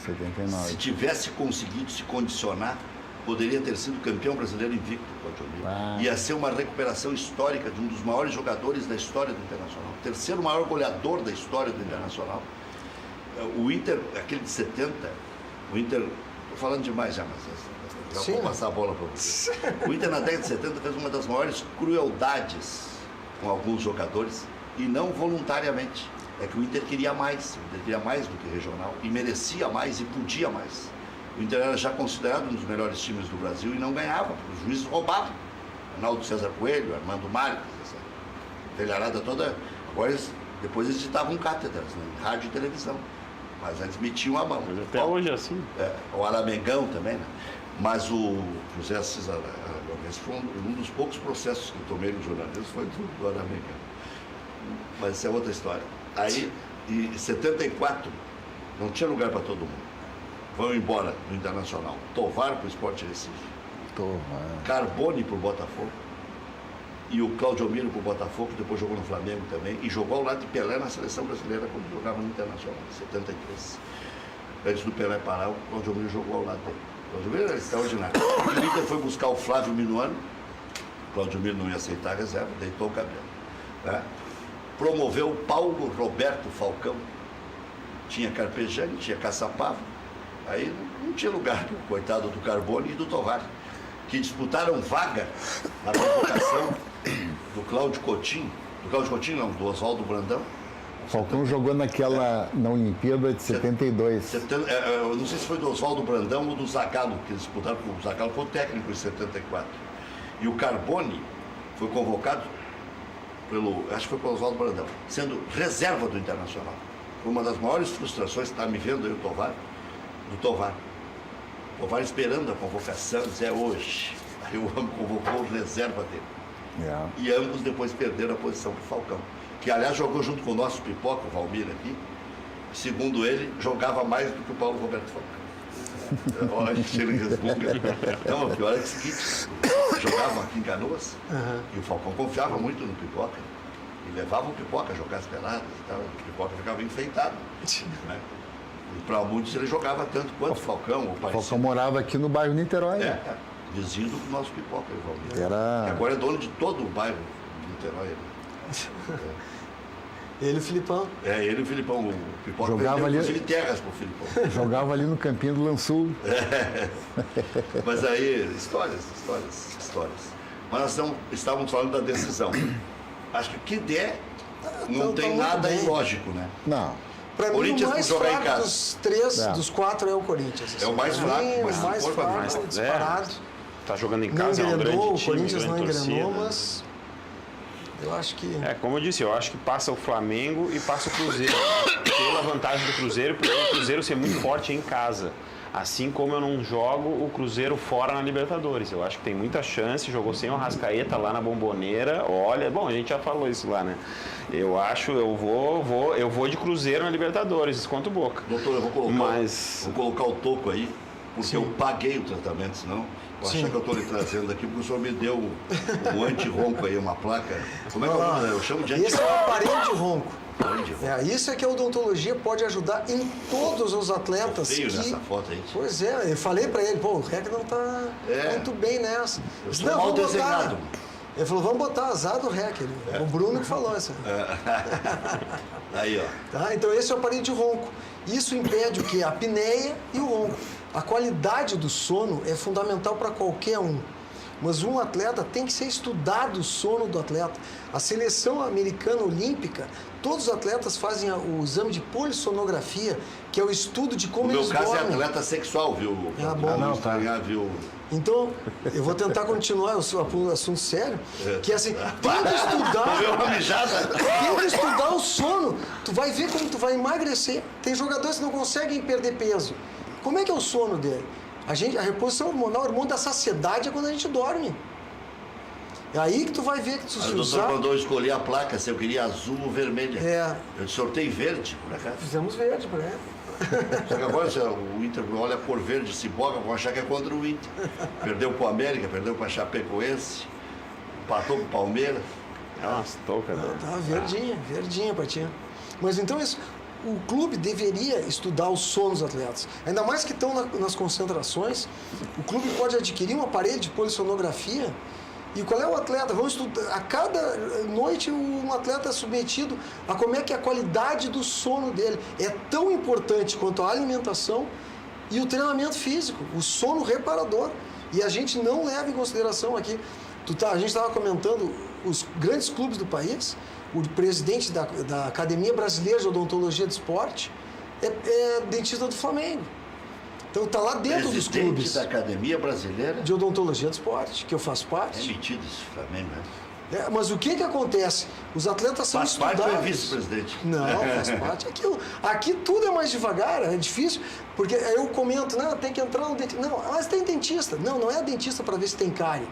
D: 79.
A: Se tivesse conseguido se condicionar, poderia ter sido campeão brasileiro invicto, Claudio Miro. Ia ser uma recuperação histórica de um dos maiores jogadores da história do Internacional. O terceiro maior goleador da história do Internacional. O Inter, aquele de 70, o Inter... Estou falando demais já, mas já vou passar a bola para você. O Inter, na década de 70, fez uma das maiores crueldades com alguns jogadores, e não voluntariamente. É que o Inter queria mais. O Inter queria mais do que regional, e merecia mais, e podia mais. O Inter era já considerado um dos melhores times do Brasil e não ganhava, porque os juízes roubavam. Arnaldo César Coelho, Armando Marques, essa velharada toda. Agora, depois eles ditavam cátedras, né, em rádio e televisão. Mas antes metiam a mão.
B: Mas até hoje é assim.
A: O Aramegão também, né? Mas o José Assis Aragonês foi um dos poucos processos que eu tomei no jornalismo, foi do Aramegão. Mas isso é outra história. Aí, em 74, não tinha lugar para todo mundo. Vão embora do Internacional. Tovar para o Sport Recife. Carbone para o Botafogo. E o Claudio Miro para o Botafogo, que depois jogou no Flamengo também. E jogou ao lado de Pelé na seleção brasileira quando jogava no Internacional, em 73. Antes do Pelé parar, o Claudio Miro jogou ao lado dele. O Claudio Miro era extraordinário. O Inter foi buscar o Flávio Minuano. O Claudio Miro não ia aceitar a reserva, deitou o cabelo. Né? Promoveu o Paulo Roberto Falcão. Tinha Carpegiani, tinha Caçapava. Aí não tinha lugar para o coitado do Carbone e do Tovar, que disputaram vaga na convocação do Cláudio Coutinho. Do Cláudio Coutinho, não, do Oswaldo Brandão.
D: Falcão jogou na Olimpíada de 72.
A: Eu não sei se foi do Oswaldo Brandão ou do Zagallo, que eles disputaram, porque o Zagallo foi técnico em 74. E o Carbone foi convocado acho que foi pelo Oswaldo Brandão, sendo reserva do Internacional. Foi uma das maiores frustrações, está me vendo aí o Tovar, do Tovar. O Tovar esperando a convocação, dizer hoje. Aí o homem convocou o reserva dele. E ambos depois perderam a posição para o Falcão, que aliás jogou junto com o nosso Pipoca, o Valmir aqui. Segundo ele, jogava mais do que o Paulo Roberto Falcão. Olha, ele resmunga. Não, o pior é que o seguinte, jogavam aqui em Canoas, e o Falcão confiava muito no Pipoca. E levava o Pipoca a jogar as peladas e tal. O Pipoca ficava enfeitado. Né? E para muitos ele jogava tanto quanto o Falcão, ou
D: O
A: parecido.
D: Falcão morava aqui no bairro Niterói.
A: Vizinho do nosso Pipoca, o Valmir.
D: Era...
A: Que agora é dono de todo o bairro de Niterói. Né?
C: Ele e o Filipão.
A: Ele e o Filipão. O Pipoca
D: Jogava
A: vendeu,
D: ali-
A: inclusive, terras pro Filipão.
D: Jogava ali no campinho do Lançul.
A: Mas aí, histórias. Mas nós estávamos falando da decisão. Acho que o que der, não tem
C: muito
A: nada
C: bem.
A: ilógico, né?
D: Não.
C: Pra mim, o
A: Corinthians
C: mais
A: por jogar em
C: fraco
A: casa.
C: dos três,
D: É.
C: dos quatro, é o Corinthians.
A: É o mais
C: Pra
A: fraco,
C: mim,
A: mas
C: o mais
A: se for pra
C: fraco,
A: mim,
C: disparado.
B: Tá jogando em
C: Não
B: casa, é um
C: engrenou,
B: grande
C: o
B: time,
C: Corinthians não
B: grande
C: engrenou,
B: torcida.
C: mas eu acho que...
B: Como eu disse, eu acho que passa o Flamengo e passa o Cruzeiro. Pela vantagem do Cruzeiro, pelo Cruzeiro ser muito forte em casa. Assim como eu não jogo o Cruzeiro fora na Libertadores. Eu acho que tem muita chance, jogou sem o Arrascaeta lá na Bomboneira. Olha, bom, a gente já falou isso lá, né? Eu vou de Cruzeiro na Libertadores, isso contra o Boca.
A: Doutor, eu vou colocar o toco aí, porque
C: Sim.
A: eu paguei o tratamento, senão eu
C: Sim.
A: acho que eu estou lhe trazendo aqui, porque o senhor me deu um anti-ronco aí, uma placa. Como é que é o nome? Eu chamo de
C: Esse é o
A: anti-ronco.
C: aparelho de ronco.
A: Anti-ronco.
C: Isso é que a odontologia pode ajudar em todos os atletas.
A: Feio
C: que...
A: nessa foto aí.
C: Pois é, eu falei pra ele, o REC não tá muito bem nessa.
A: Eu
C: Disse,
A: sou mal
C: vamos botar.
A: desenhado.
C: Ele falou, vamos botar azar do REC. O Bruno que falou isso.
A: Aí, ó.
C: Tá? Então esse é o aparelho de ronco. Isso impede o quê? A apneia e o ronco. A qualidade do sono é fundamental para qualquer um. Mas um atleta tem que ser estudado o sono do atleta. A seleção americana olímpica, todos os atletas fazem o exame de polissonografia, que é o estudo de como eles
A: No meu caso
C: dormem.
A: é atleta sexual, viu?
C: Ah, bom.
A: Não,
D: Não, tá.
A: viu?
C: Então, eu vou tentar continuar o assunto sério, que é assim, tem que
A: Comeu uma
C: estudar,
A: mijada.
C: tem que estudar o sono. Tu vai ver como tu vai emagrecer. Tem jogadores que não conseguem perder peso. Como é que é o sono dele? A reposição hormonal, o hormônio da saciedade é quando a gente dorme. É aí que tu vai ver que tu
A: O
C: se
A: doutor
C: usar...
A: mandou eu escolher a placa, se eu queria azul ou vermelha.
C: É.
A: Eu sorteio verde, por acaso.
C: Fizemos verde para ele.
A: Só que agora se o Inter olha a cor verde, se boga, vão achar que é contra o Inter. Perdeu pro América, perdeu pra Chapecoense, empatou pro Palmeiras.
B: Nossa, touca.
C: Tá verdinha pra ti. Mas então isso, o clube deveria estudar o sono dos atletas. Ainda mais que estão nas concentrações, o clube pode adquirir um aparelho de polissonografia. E qual é o atleta? Vamos estudar. A cada noite um atleta é submetido a como é que é a qualidade do sono dele. É tão importante quanto a alimentação e o treinamento físico, o sono reparador. E a gente não leva em consideração aqui. A gente estava comentando os grandes clubes do país, o presidente da Academia Brasileira de Odontologia de Esporte é dentista do Flamengo. Então está lá dentro dos
A: Presidente
C: clubes
A: da Academia Brasileira.
C: de Odontologia de Esporte, que eu faço
A: É
C: parte.
A: metido esse Flamengo, né?
C: Mas o que acontece? Os atletas são
A: Faz
C: estudados.
A: parte ou é vice-presidente?
C: Não, faz parte. Aqui tudo é mais devagar, é difícil, porque eu comento, não, tem que entrar no dentista. Não, mas tem dentista. Não é dentista para ver se tem cárie.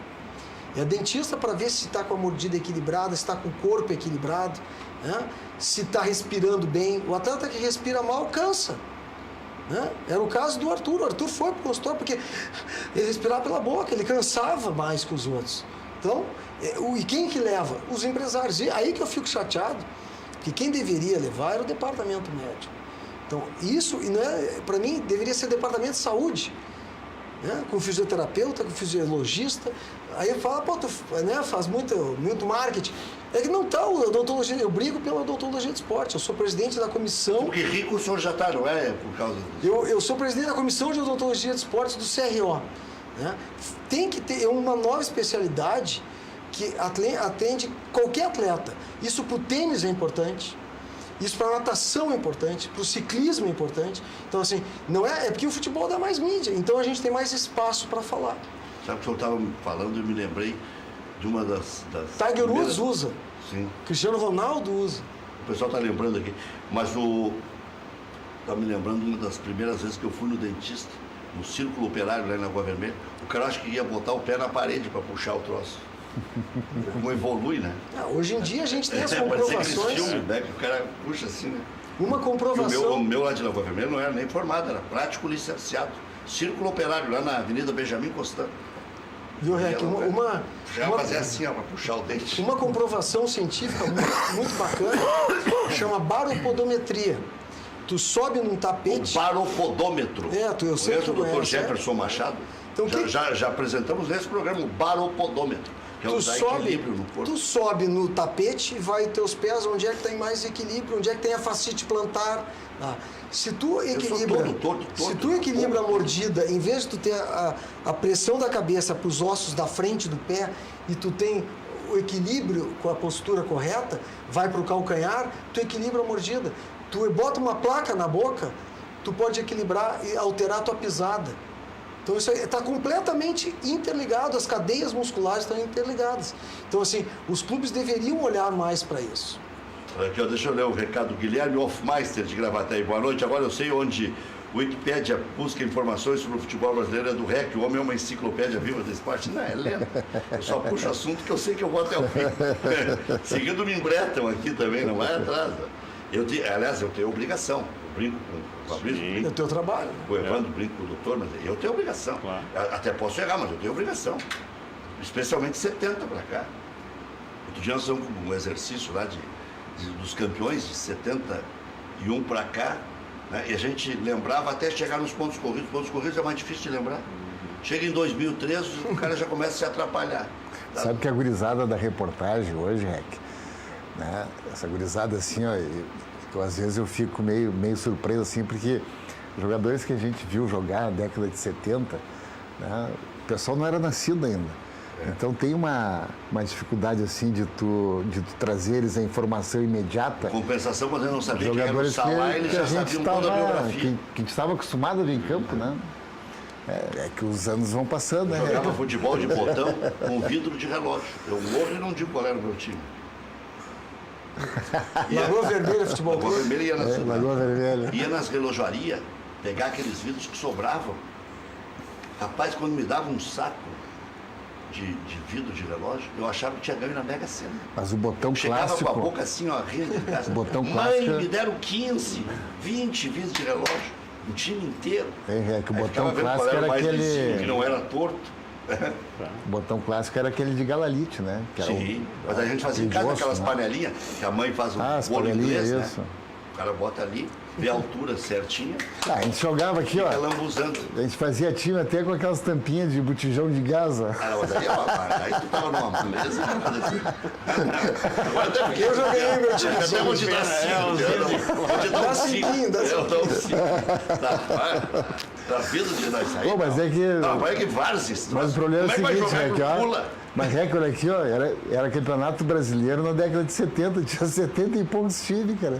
C: É dentista para ver se está com a mordida equilibrada, se está com o corpo equilibrado, né? Se está respirando bem. O atleta que respira mal cansa. Né? Era o caso do Arthur. O Arthur foi para o consultório porque ele respirava pela boca, ele cansava mais que os outros. Então, e quem que leva? Os empresários. E aí que eu fico chateado, porque quem deveria levar era o departamento médico. Então, isso, para mim, deveria ser departamento de saúde, né? Com fisioterapeuta, com fisiologista. Aí eu falo, pô, tu faz muito marketing. É que não está a odontologia, eu brigo pela odontologia de esporte, eu sou presidente da comissão.
A: Porque rico o senhor já está, não é por causa disso?
C: Eu sou presidente da comissão de odontologia de esportes do CRO. Né? Tem que ter uma nova especialidade que atende qualquer atleta. Isso para o tênis é importante, isso para a natação é importante, para o ciclismo é importante. Então, assim, não é porque o futebol dá mais mídia, então a gente tem mais espaço para falar.
A: Sabe o que o senhor estava falando, eu me lembrei de uma das
C: Tiger
A: primeiras...
C: Woods usa,
A: Sim.
C: Cristiano Ronaldo usa.
A: O pessoal está lembrando aqui, mas está me lembrando de uma das primeiras vezes que eu fui no dentista, no Círculo Operário, lá na Água Vermelha. O cara acho que ia botar o pé na parede para puxar o troço. Como evolui, né?
C: Hoje em dia a gente tem as
A: Parecia aqueles
C: comprovações.
A: filmes, né? Que o cara puxa assim, né?
C: Uma
A: E o
C: comprovação.
A: meu lá de Lagoa Vermelha não era nem formado, era prático licenciado. Círculo Operário, lá na Avenida Benjamin Constant.
C: Viu, Rec?
A: Já fazer assim, ó, para puxar o dente.
C: Uma comprovação científica muito bacana chama baropodometria. Tu sobe num
A: O
C: tapete.
A: baropodômetro.
C: Eu sei que
A: Conhece o
C: tu
A: Dr.
C: conhece,
A: Jefferson Machado?
C: Então,
A: já apresentamos nesse programa o baropodômetro, que é o dar equilíbrio no corpo.
C: Tu sobe no tapete e vai teus pés onde é que tem mais equilíbrio, onde é que tem a fascite plantar. Se tu equilibra,
A: todo,
C: se tu equilibra a mordida, em vez de tu ter a pressão da cabeça para os ossos da frente do pé e tu tem o equilíbrio com a postura correta, vai para o calcanhar, tu equilibra a mordida. Tu bota uma placa na boca, tu pode equilibrar e alterar a tua pisada. Então isso está completamente interligado, as cadeias musculares estão interligadas. Então assim, os clubes deveriam olhar mais para isso.
A: Aqui, ó, deixa eu ler o recado do Guilherme Hofmeister de Gravataí. Boa noite. Agora eu sei onde o Wikipédia busca informações sobre o futebol brasileiro, é do REC. O homem é uma enciclopédia viva desse esporte. Não, é lento. Eu só puxo assunto que eu sei que eu vou até o fim. Seguindo me embretam aqui também, não vai atrás. Aliás, eu tenho obrigação. Eu brinco com o Fabrício,
C: É o teu trabalho.
A: o Evandro, brinco com o doutor, mas eu tenho obrigação.
B: Claro.
A: Até posso errar, mas eu tenho obrigação. Especialmente 70 para cá. Outro dia nós fizemos um exercício lá dos campeões de 71 para cá, né? E a gente lembrava até chegar nos pontos corridos. Pontos corridos é mais difícil de lembrar. Chega em 2013, o cara já começa a se atrapalhar. Tá?
D: Sabe que a gurizada da reportagem hoje, Rec, né? Essa gurizada assim, ó, às vezes eu fico meio surpreso assim, porque jogadores que a gente viu jogar na década de 70, né, o pessoal não era nascido ainda. Então tem uma dificuldade assim de tu trazer eles a informação imediata.
A: Compensação, quando eu não sabia quem era o
D: Jogadores
A: Salah, eles
D: que
A: já
D: a gente
A: sabiam toda a biografia.
D: que a gente estava acostumado a ver em campo, né? É que os anos vão passando, né?
A: Jogava futebol de botão com vidro de relógio. Eu morro e não digo qual era o meu time.
C: Lagoa Vermelha Futebol
A: Lagoa
C: Clube.
A: Vermelha ia nas,
D: Lagoa Vermelha.
A: ia nas relojarias, pegar aqueles vidros que sobravam. Rapaz, quando me dava um saco de vidro de relógio, eu achava que tinha ganho na Mega Sena.
D: Mas o botão
A: Chegava
D: clássico...
A: com a boca assim, ó, rindo de casa.
D: O botão
A: Mãe,
D: clássico...
A: me deram 15, 20 vidros de relógio. O time inteiro.
D: É que o
A: Aí
D: botão
A: ficava vendo qual
D: clássico
A: era o
D: era
A: mais
D: aquele...
A: vizinho, que não era torto.
D: O botão clássico era aquele de galalite, né? Que era
A: Sim, mas a gente fazia em
D: aquele
A: casa
D: de osso,
A: aquelas
D: né?
A: panelinhas, que a mãe faz o
D: as
A: bolo
D: panelinhas,
A: inglês,
D: isso.
A: né? O cara bota ali, vê a altura certinha,
D: Ah, a gente jogava aqui, ó.
A: fica lambuzando.
D: A gente fazia time até com aquelas tampinhas de botijão de gás, ó.
A: Ah, mas aí tu tava numa mesa. Agora até porque
C: Eu já ganhei meu time.
A: até vou te dar cinco. Vou te dar
C: Dá
A: um cinco.
C: cinquinho, dá
A: Eu dou um cinco. Tá vendo de nós sair?
D: Pô, mas é que...
A: Não, mas é que várzes.
D: Mas o problema é o
A: Como é que vai
D: seguinte,
A: jogar
D: né?
A: com
D: Que, ó,
A: pula?
D: mas recorde aqui, ó, era campeonato brasileiro na década de 70, tinha 70 e poucos times, cara.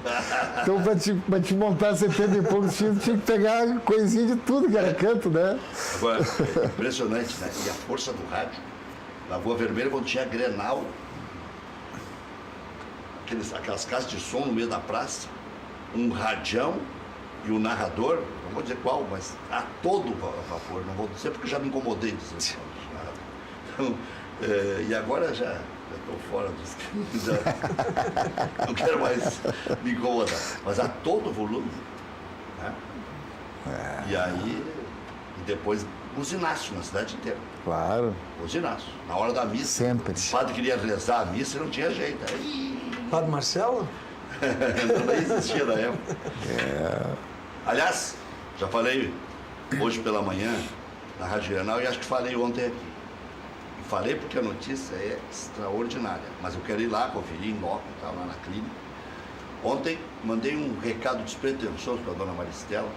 D: Então, pra te montar 70 e poucos times, tinha que pegar coisinha de tudo que era canto, né?
A: Agora, é impressionante, né? E a força do rádio. Lagoa Vermelha, quando tinha Grenal, aquelas casas de som no meio da praça, um radião e o narrador, não vou dizer qual, mas a todo vapor, não vou dizer porque já me incomodei dizer isso. Então, e agora já estou fora dos... já não quero mais me incomodar, mas a todo volume. Né? E aí, depois, buzinaço na cidade inteira.
D: Claro,
A: Buzinaço. Na hora da missa.
D: sempre.
A: O padre queria rezar a missa e não tinha jeito. Aí,
C: Padre Marcelo?
A: não existia na época. Aliás, já falei hoje pela manhã na Rádio Grenal e acho que falei ontem aqui. E falei porque a notícia é extraordinária, mas eu quero ir lá conferir em loco, tá, lá na clínica. Ontem mandei um recado despretensioso para a dona Maristela,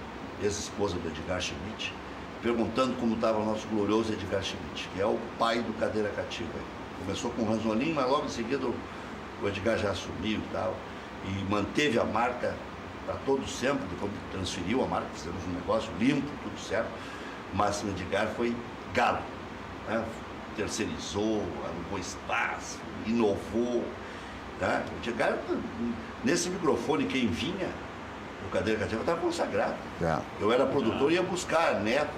A: ex-esposa do Edgar Schmidt, perguntando como estava o nosso glorioso Edgar Schmidt, que é o pai do Cadeira Cativa. Começou com o Ranzolinho, mas logo em seguida o Edgar já assumiu e tal, e manteve a marca para todos sempre, depois transferiu a marca, fizemos um negócio limpo, tudo certo, mas o Edgar foi galo, né? Terceirizou, alugou espaço, inovou. Né? O Edgar, nesse microfone, quem vinha, o Cadeira Cativa estava consagrado. Eu era produtor e ia buscar Neto,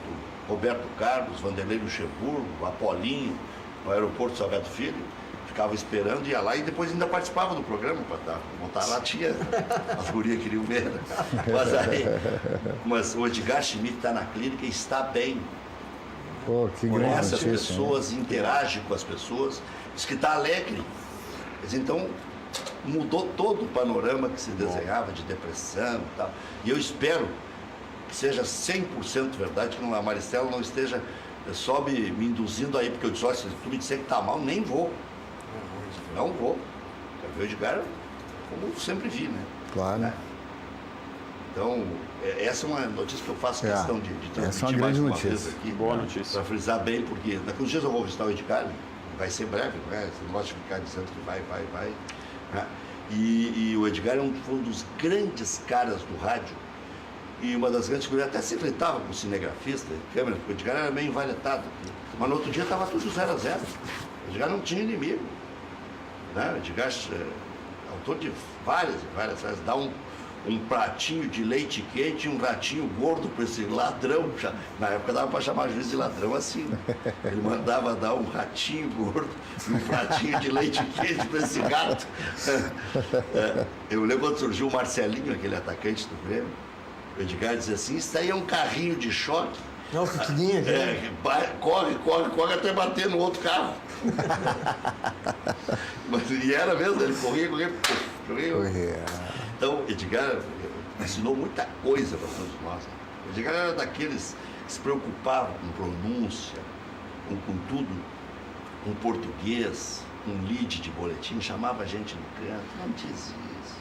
A: Roberto Carlos, Vanderlei Luxemburgo, Apolinho, no aeroporto Salgado Filho. Ficava esperando, ia lá e depois ainda participava do programa para montar lá, tinha as gurias queriam ver. Né? Mas o Edgar Schmidt está na clínica e está bem.
D: Pô, que grande
A: Conhece as
D: notícia,
A: pessoas, interage com as pessoas, diz que está alegre. Mas então mudou todo o panorama que se desenhava de depressão e tal. E eu espero que seja 100% verdade, que a Maristela não esteja só me induzindo aí, porque eu disse, olha, se tu me disser que está mal, nem vou. Não vou. Quero ver o Edgar como sempre vi, né?
D: Claro.
A: Né? Então, essa é uma notícia que eu faço questão de transmitir
D: essa é uma
A: mais
D: grande
A: uma
D: notícia.
A: vez aqui.
B: Boa notícia.
A: Para frisar bem, porque daqui uns dias eu vou visitar o Edgar, vai ser breve, né? Você não gosta de ficar dizendo que vai. Né? E o Edgar foi um dos grandes caras do rádio e uma das grandes figuras, até se enfrentava com o cinegrafista, câmera, porque o Edgar era meio envaletado. Mas no outro dia estava tudo 0 a 0. O Edgar não tinha inimigo. Né? O Edgar, autor de várias frases, dá um pratinho de leite quente e um ratinho gordo para esse ladrão. Na época dava para chamar juiz de ladrão assim. Né? Ele mandava dar um ratinho gordo e um pratinho de leite quente para esse gato. Eu lembro quando surgiu o Marcelinho, aquele atacante do Grêmio. O Edgar dizia assim, isso aí é um carrinho de choque.
C: Não, pequenininho aqui.
A: Corre até bater no outro carro. E era mesmo, ele corria. Então, Edgar ensinou muita coisa para todos nós. Edgar era daqueles que se preocupavam com pronúncia, com tudo, com português, com lead de boletim, chamava a gente no canto, não diz isso,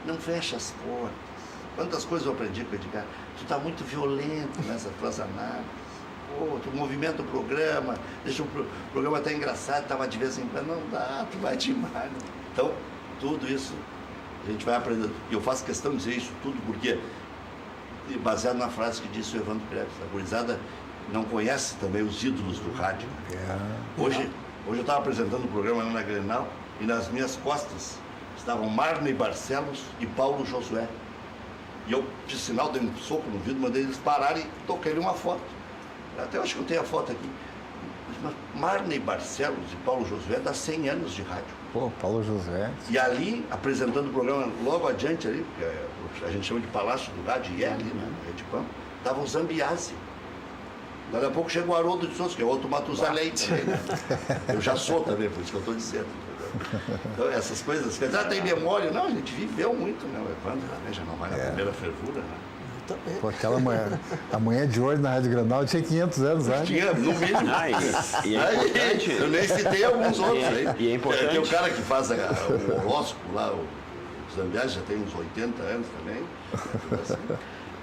A: não fecha as portas. Quantas coisas eu aprendi com o Edgar. Tu tá muito violento nessas tuas análises. Pô, tu movimenta o programa, deixa o programa até engraçado, tava de vez em quando. Não dá, tu vai demais. Então, tudo isso a gente vai aprendendo. E eu faço questão de dizer isso tudo porque, baseado na frase que disse o Evandro Kreves, a gurizada não conhece também os ídolos do rádio. Hoje eu estava apresentando o programa lá na Grenal e nas minhas costas estavam Marney Barcelos e Paulo Josué. E eu, de sinal, dei um soco no vidro, mandei eles pararem e toquei-lhe uma foto. Até acho que eu tenho a foto aqui. Mas Marney Barcelos e Paulo Josué dá 100 anos de rádio.
D: Pô, Paulo Josué.
A: E ali, apresentando o programa logo adiante ali, que a gente chama de Palácio do Rádio, e é ali, né? É de Pampa, estava o Zambiase. Daqui a pouco chega o Haroldo de Souza, que é outro Matusalém também, né? Eu já sou também, por isso que eu estou dizendo. Então, essas coisas, quer dizer, tem memória. Não, a gente viveu muito, né? O Evandro né? Já não vai na primeira fervura, né?
C: Também.
D: Pô, aquela manhã, a manhã de hoje na Rádio Grenal tinha 500 anos, né?
A: Tinha, no mínimo.
B: E é importante.
A: Eu nem citei alguns outros aí.
B: E é importante.
A: Tem o cara que faz o horóscopo lá, o Zambiase já tem uns 80 anos também.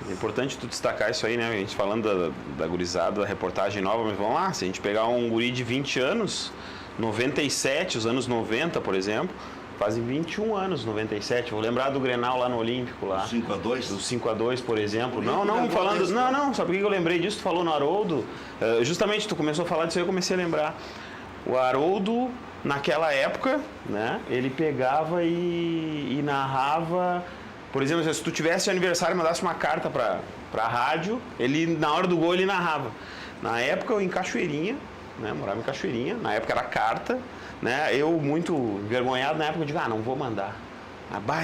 B: É importante tu destacar isso aí, né? A gente falando da gurizada, da reportagem nova, mas vamos lá, se a gente pegar um guri de 20 anos, 97, os anos 90, por exemplo, fazem 21 anos, 97. Vou lembrar do Grenal lá no Olímpico, lá.
A: 5-2?
B: Do 5-2, por exemplo. Não,
A: Não,
B: sabe por que eu lembrei disso? Tu falou no Haroldo. Justamente, tu começou a falar disso aí, eu comecei a lembrar. O Haroldo, naquela época, né? Ele pegava e narrava... Por exemplo, se tu tivesse aniversário e mandasse uma carta pra rádio, ele, na hora do gol, ele narrava. Na época, eu em Cachoeirinha, né? Morava em Cachoeirinha, na época era carta, né? Eu, muito envergonhado, na época, eu digo, não vou mandar.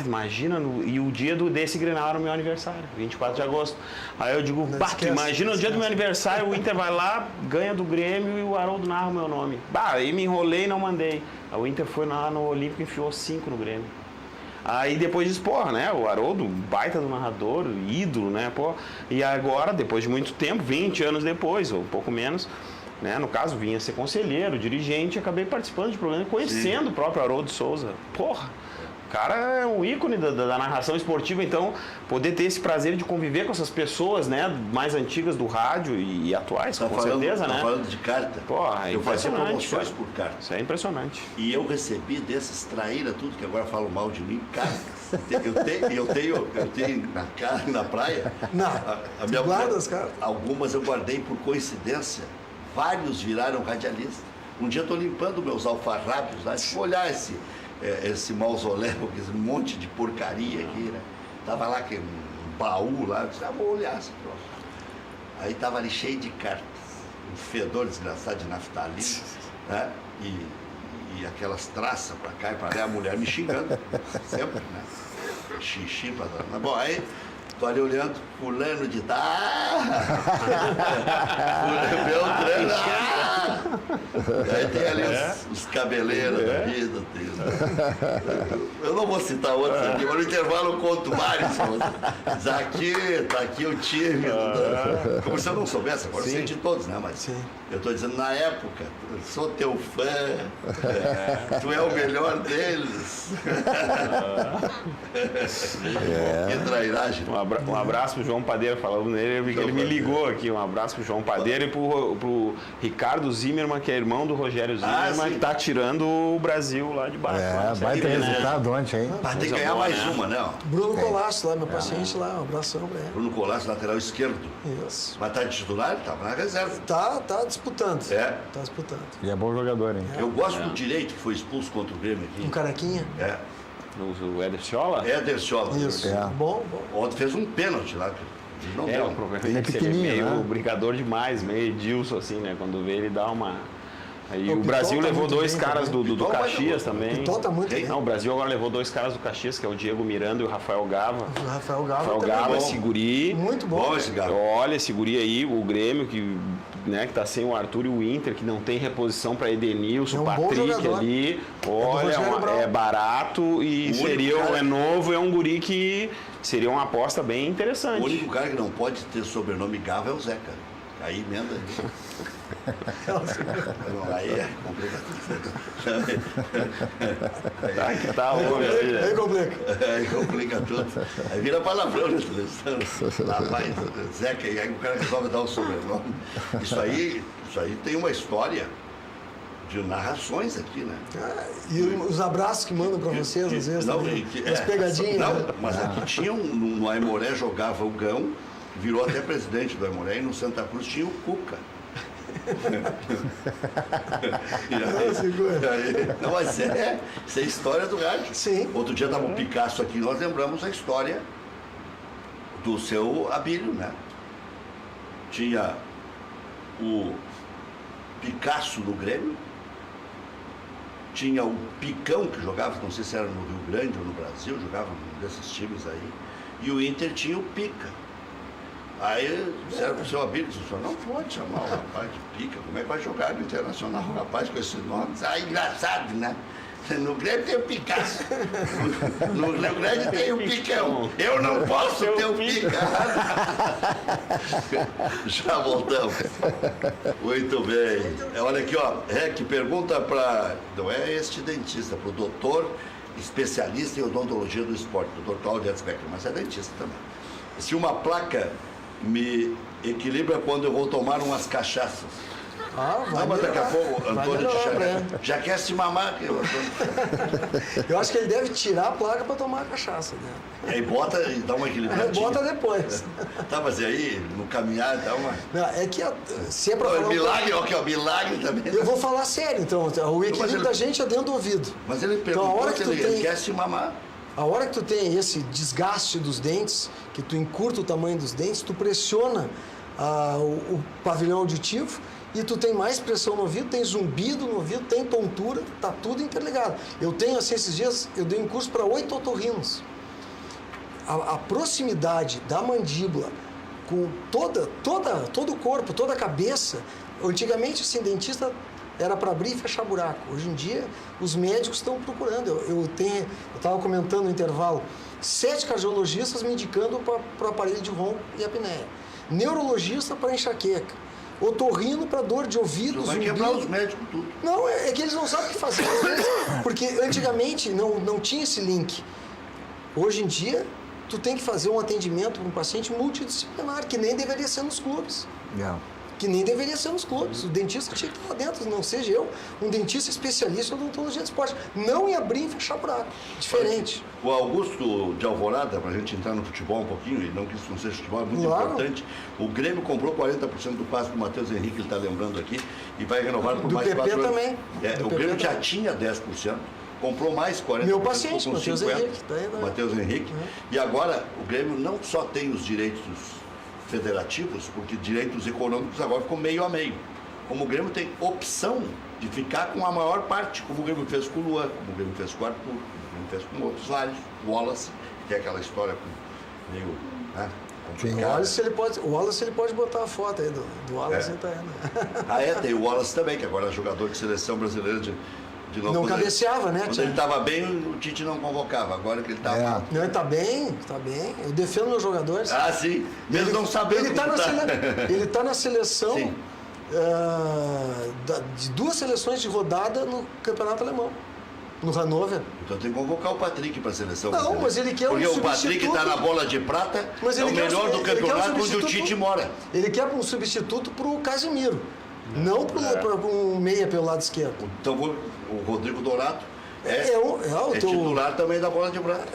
B: Imagina, e o dia desse Grenal era o meu aniversário, 24 de agosto. Aí eu digo, imagina o dia do meu aniversário, o Inter vai lá, ganha do Grêmio e o Haroldo narra o meu nome. Aí me enrolei e não mandei. Aí o Inter foi lá no Olímpico e enfiou 5 no Grêmio. Aí depois disso, né, o Haroldo, baita do narrador, ídolo, né, e agora, depois de muito tempo, 20 anos depois, ou um pouco menos, né, no caso, vinha ser conselheiro, dirigente, acabei participando de programas, conhecendo o próprio Haroldo Souza. O cara é um ícone da narração esportiva, então, poder ter esse prazer de conviver com essas pessoas, né, mais antigas do rádio e atuais, com certeza, né?
A: Tá falando de carta.
B: Eu
A: fazia promoções por carta.
B: Isso é impressionante.
A: E eu recebi desses traíra tudo, que agora falam mal de mim, cara. Eu tenho na praia.
C: Não, tu guarda as cartas?
A: Algumas eu guardei por coincidência. Vários viraram radialista. Um dia eu estou limpando meus alfarrábios lá, deixa eu olhar esse mausoléu, esse monte de porcaria aqui, né? Tava lá um baú lá, eu disse, vou olhar esse troço. Aí tava ali cheio de cartas, um fedor desgraçado de naftalina, né? E aquelas traças pra cá e pra lá, a mulher me xingando, sempre, né? Xixi pra dar. Bom, aí tô ali olhando, fulano de Aí tem ali os cabeleiros da vida. Eu não vou citar outros aqui, mas no intervalo eu conto vários. Tá aqui o time. Como se eu não soubesse, agora eu sei de todos, né? Mas eu tô dizendo, na época, eu sou teu fã, tu é o melhor deles. Que trairagem.
B: Um abraço pro João Padeiro, falando nele, ele me ligou aqui. Um abraço pro João Padeiro e pro Ricardo Zimmermann, que é irmão do Rogério Zimmermann, que tá tirando o Brasil lá de baixo.
D: Vai ter resultado ontem, hein?
A: Vai ter que ganhar mais uma, né?
C: Bruno Colasso lá, meu paciente lá, um abração pra ele.
A: Bruno Colasso, lateral esquerdo.
C: Isso.
A: Mas tá de titular? Tá na reserva.
C: Tá disputando.
A: Tá
C: disputando.
D: E é bom jogador, hein?
A: Eu gosto do direito que foi expulso contra o Grêmio aqui.
C: Um carequinha?
B: O Éder Schola?
A: Éder Schola.
C: Isso. Bom.
A: Ontem fez um pênalti lá. Não deu.
B: O problema
D: Ele é pequenininho,
B: meio
D: né?
B: brigador demais, meio Edilson, assim, né? Quando vê ele dá uma... Aí o
C: Pitol
B: Brasil
C: tá
B: levou
C: muito
B: 2
C: bem
B: caras
C: também.
B: do
A: Pitol vai
B: Caxias
A: jogar.
B: também.
C: Pitol tá muito bem.
B: Não, o Brasil agora levou 2 caras do Caxias, que é o Diego Miranda e o Rafael Gava.
C: O Rafael Gava
B: Rafael
C: também
B: Gava,
C: bom.
B: esse guri.
C: Muito bom.
A: Bom esse Gava.
B: Olha esse guri aí, o Grêmio, que tá sem o Arthur e o Inter, que não tem reposição para Edenilson,
C: É
B: o
C: um bom
B: Patrick
C: jogador.
B: ali. Olha,
C: Rogério Brau.
B: é barato e é novo, é um guri que seria uma aposta bem interessante.
A: O único cara que não pode ter sobrenome Gava é o Zeca. Aí emenda. Aí é complicado.
B: Tá que tá, homem aí,
C: Aí
B: né?
C: complica.
A: Aí complica tudo. Aí vira palavrão na televisão. Lá vai Zeca, e aí o cara resolve dar o sobrenome. Isso aí tem uma história de narrações aqui, né?
C: E os abraços que mandam pra vocês, às vezes,
A: Não,
C: também.
A: que-
C: As pegadinhas.
A: Não,
C: né?
A: mas aqui tinha no Aimoré jogava o Gão, virou até presidente do Aimoré, e no Santa Cruz tinha o Cuca. E aí-
C: segura.
A: e aí- não, mas isso é história do rádio.
C: Sim.
A: Outro dia estava o Picasso aqui, nós lembramos a história do seu Abílio, né? Tinha o Picasso do Grêmio, tinha o Picão, que jogava, não sei se era no Rio Grande ou no Brasil, jogava num desses times aí, e o Inter tinha o Pica. Aí disseram pro seu Abílio, o senhor não pode chamar o rapaz de Pica, como é que vai jogar no Internacional o rapaz com esse nome? Ah, engraçado, né? No Grêmio tem o Picasso, no Rio Grande tem o Picão, eu não posso ter o Pica. Já voltamos. Muito bem. Olha aqui, ó, que pergunta para, não é este dentista, para o doutor especialista em odontologia do esporte, doutor Cláudio Etzbecker, mas é dentista também. Se uma placa me equilibra quando eu vou tomar umas cachaças.
C: Vai
A: Não, mas daqui a
C: melhorar.
A: pouco,
C: Vai
A: Antônio
C: melhorar pra ele.
A: já quer se mamar aqui, o Antônio.
C: Eu acho que ele deve tirar a placa para tomar a cachaça, né?
A: E aí bota e dá uma equilibradinha.
C: Bota depois.
A: Tá, mas e aí, no caminhar dá uma...
C: Não, é que se é para
A: Ó,
C: falar...
A: milagre, ó, aqui, ó, milagre também.
C: Eu vou falar sério, então. O equilíbrio
A: ele-
C: da gente é dentro do ouvido.
A: Mas ele
C: Então, a
A: perguntou
C: hora
A: se
C: que tu
A: ele
C: tem...
A: quer se mamar.
C: A hora que tu tem esse desgaste dos dentes, que tu encurta o tamanho dos dentes, tu pressiona o pavilhão auditivo e tu tem mais pressão no ouvido, tem zumbido no ouvido, tem tontura, tá tudo interligado. Eu tenho, assim, esses dias, eu dei um curso para 8 otorrinos. A proximidade da mandíbula com todo o corpo, toda a cabeça. Antigamente, assim, dentista era para abrir e fechar buraco. Hoje em dia, os médicos estão procurando. Eu estava comentando no intervalo, 7 cardiologistas me indicando para o aparelho de ronco e apneia. Neurologista para enxaqueca. Otorrino para dor de ouvido,
A: Vai
C: zumbido.
A: quebrar os médicos tudo.
C: Não, é que eles não sabem o que fazer. Porque antigamente não tinha esse link. Hoje em dia, tu tem que fazer um atendimento para um paciente multidisciplinar, que nem deveria ser nos clubes. Que nem deveria ser nos clubes. O dentista tinha que estar lá dentro, não seja eu, um dentista especialista em odontologia de esporte. Não em abrir e fechar buraco. Diferente.
A: O Augusto de Alvorada, para a gente entrar no futebol um pouquinho, e não que isso não seja futebol, é muito
C: Claro.
A: importante. O Grêmio comprou 40% do passe do Matheus Henrique, ele está lembrando aqui, e vai renovar por
C: Do
A: mais
C: PP
A: 4 anos.
C: também. Do
A: O
C: PP
A: Grêmio já
C: também.
A: tinha 10%, comprou mais 40%.
C: Meu paciente,
A: ficou com
C: Matheus
A: 50%.
C: Henrique, tá aí, né?
A: Matheus Henrique. E agora, o Grêmio não só tem os direitos federativos, porque direitos econômicos agora ficam meio a meio. Como o Grêmio tem opção de ficar com a maior parte, como o Grêmio fez com o Luan, como o Grêmio fez com o Arthur, como o Grêmio fez com outros vários, o Wallace, que é aquela história com meio, né,
C: O
A: complicada.
C: Wallace ele pode botar a foto aí do Wallace. Tá aí, né?
A: Tem o Wallace também, que agora é jogador de seleção brasileira de novo.
C: Não
A: Quando
C: cabeceava, né,
A: Quando
C: Tia?
A: ele estava bem, o Tite não convocava. Agora que ele está...
C: Não, ele tá bem. Eu defendo meus jogadores.
A: Ah, sim. Mesmo não sabendo
C: Ele tá
A: como
C: ele tá na seleção
A: Sim.
C: de 2 seleções de rodada no campeonato alemão. No Hannover.
A: Então tem que convocar o Patrick para a seleção.
C: Não,
A: brasileira.
C: mas ele quer um
A: Porque o Patrick
C: substituto.
A: está na bola de prata,
C: Mas
A: é o
C: ele quer
A: melhor do
C: ele quer
A: campeonato onde o
C: substituto.
A: Tite mora.
C: Ele quer um substituto pro Casimiro. Não pro um meia pelo lado esquerdo.
A: Então o Rodrigo Dourado é
C: teu-
A: titular também da bola de prata.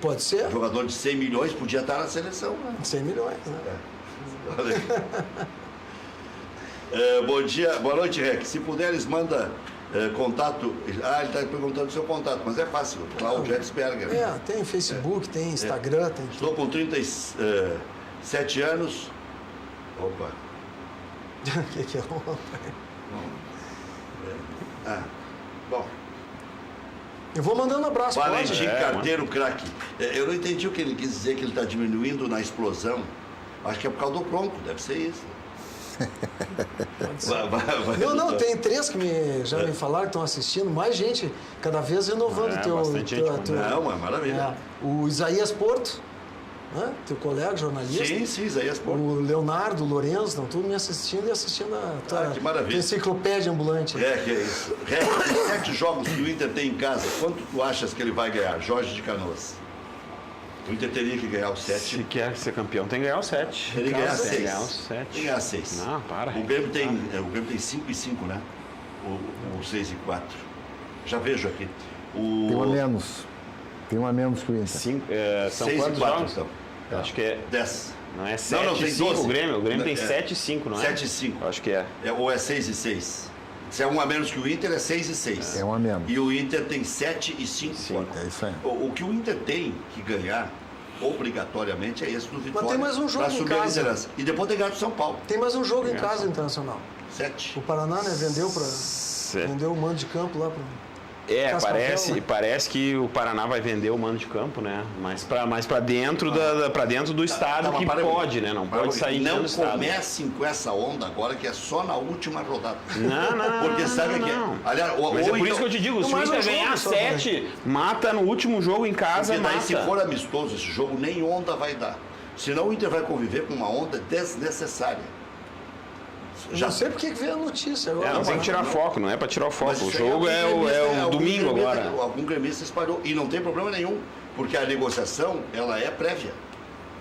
C: Pode ser.
A: Jogador de 100 milhões podia estar na seleção. Né?
C: 100 milhões, né?
A: Olha aqui. Bom dia, boa noite, Rec. Se puderes, manda contato. Ele está perguntando o seu contato, mas é fácil. Cláudio Etzberger.
C: Tem Facebook, tem Instagram, tem
A: Estou com 37 anos. Opa.
C: O que é
A: Bom.
C: Eu vou mandando um abraço,
A: Valentim
C: pode?
A: Carteiro, craque. Eu não entendi o que ele quis dizer, que ele está diminuindo na explosão. Acho que é por causa do pronto, deve ser isso.
C: Não, tem 3 que já me falaram que estão assistindo, mais gente, cada vez renovando o teu.
B: bastante gente.
A: Não, é maravilha.
C: O Isaías Porto, né? Teu colega jornalista.
A: Sim, Isaías Porto.
C: O Leonardo, o Lourenço, estão tudo me assistindo e assistindo a tua
A: que maravilha.
C: enciclopédia ambulante.
A: Que é isso. 7 jogos que o Inter tem em casa, quanto tu achas que ele vai ganhar, Jorge de Canoas? O Inter teria que ganhar os 7.
B: Se quer ser campeão, tem que ganhar os 7.
A: Ele ganhar 6.
B: Tem que ganhar os 7.
A: Tem que ganhar 6.
B: Não, para.
A: O Grêmio tem 5 e 5, né? O 6 e 4. Já vejo aqui.
D: Tem um a menos. Tem um a menos que o Inter.
B: São
A: 6 e
B: quantos
A: 4,
B: jogos?
A: então.
B: Eu acho que é...
A: 10.
B: Não é 7
A: não, tem
B: e 5
A: 12.
B: o Grêmio. O Grêmio tem
A: É.
B: 7 e 5, não é?
A: 7 e 5.
B: Eu acho que é.
A: Ou é 6 e 6. Se é um a menos que o Inter, é 6 e 6.
D: É um a menos.
A: E o Inter tem 7 e 5.
D: É isso aí.
A: O que o Inter tem que ganhar, obrigatoriamente, é esse do Vitória.
C: tem mais um jogo
A: pra
C: em
A: subir a
C: casa.
A: liderança. E depois tem que ganhar do São Paulo.
C: Tem mais um jogo em casa, Internacional.
A: 7.
C: O Paraná, né, vendeu o mando de campo lá para... Cascavel,
B: Parece que o Paraná vai vender o mando de campo, né? Mas para dentro do estado
A: mas
B: que
A: para aí.
B: pode, né? Não pode sair
A: Não
B: do estado.
A: comecem com essa onda agora, que é só na última rodada.
B: Não.
A: Porque sabe que... Aliás,
B: Mas é por isso que eu te digo, se o
C: mais
B: Inter
C: um jogo
B: ganhar
C: só,
B: 7, mata no último jogo em casa,
A: Porque daí,
B: mata.
A: se for amistoso esse jogo, nem onda vai dar. Senão o Inter vai conviver com uma onda desnecessária.
C: Já sei porque que veio a notícia agora.
B: Não tem que tirar foco, não é para tirar o foco.
A: Mas
B: O
A: isso aí
B: jogo é o domingo agora.
A: Algum gremista espalhou. E não tem problema nenhum, porque a negociação, ela é prévia.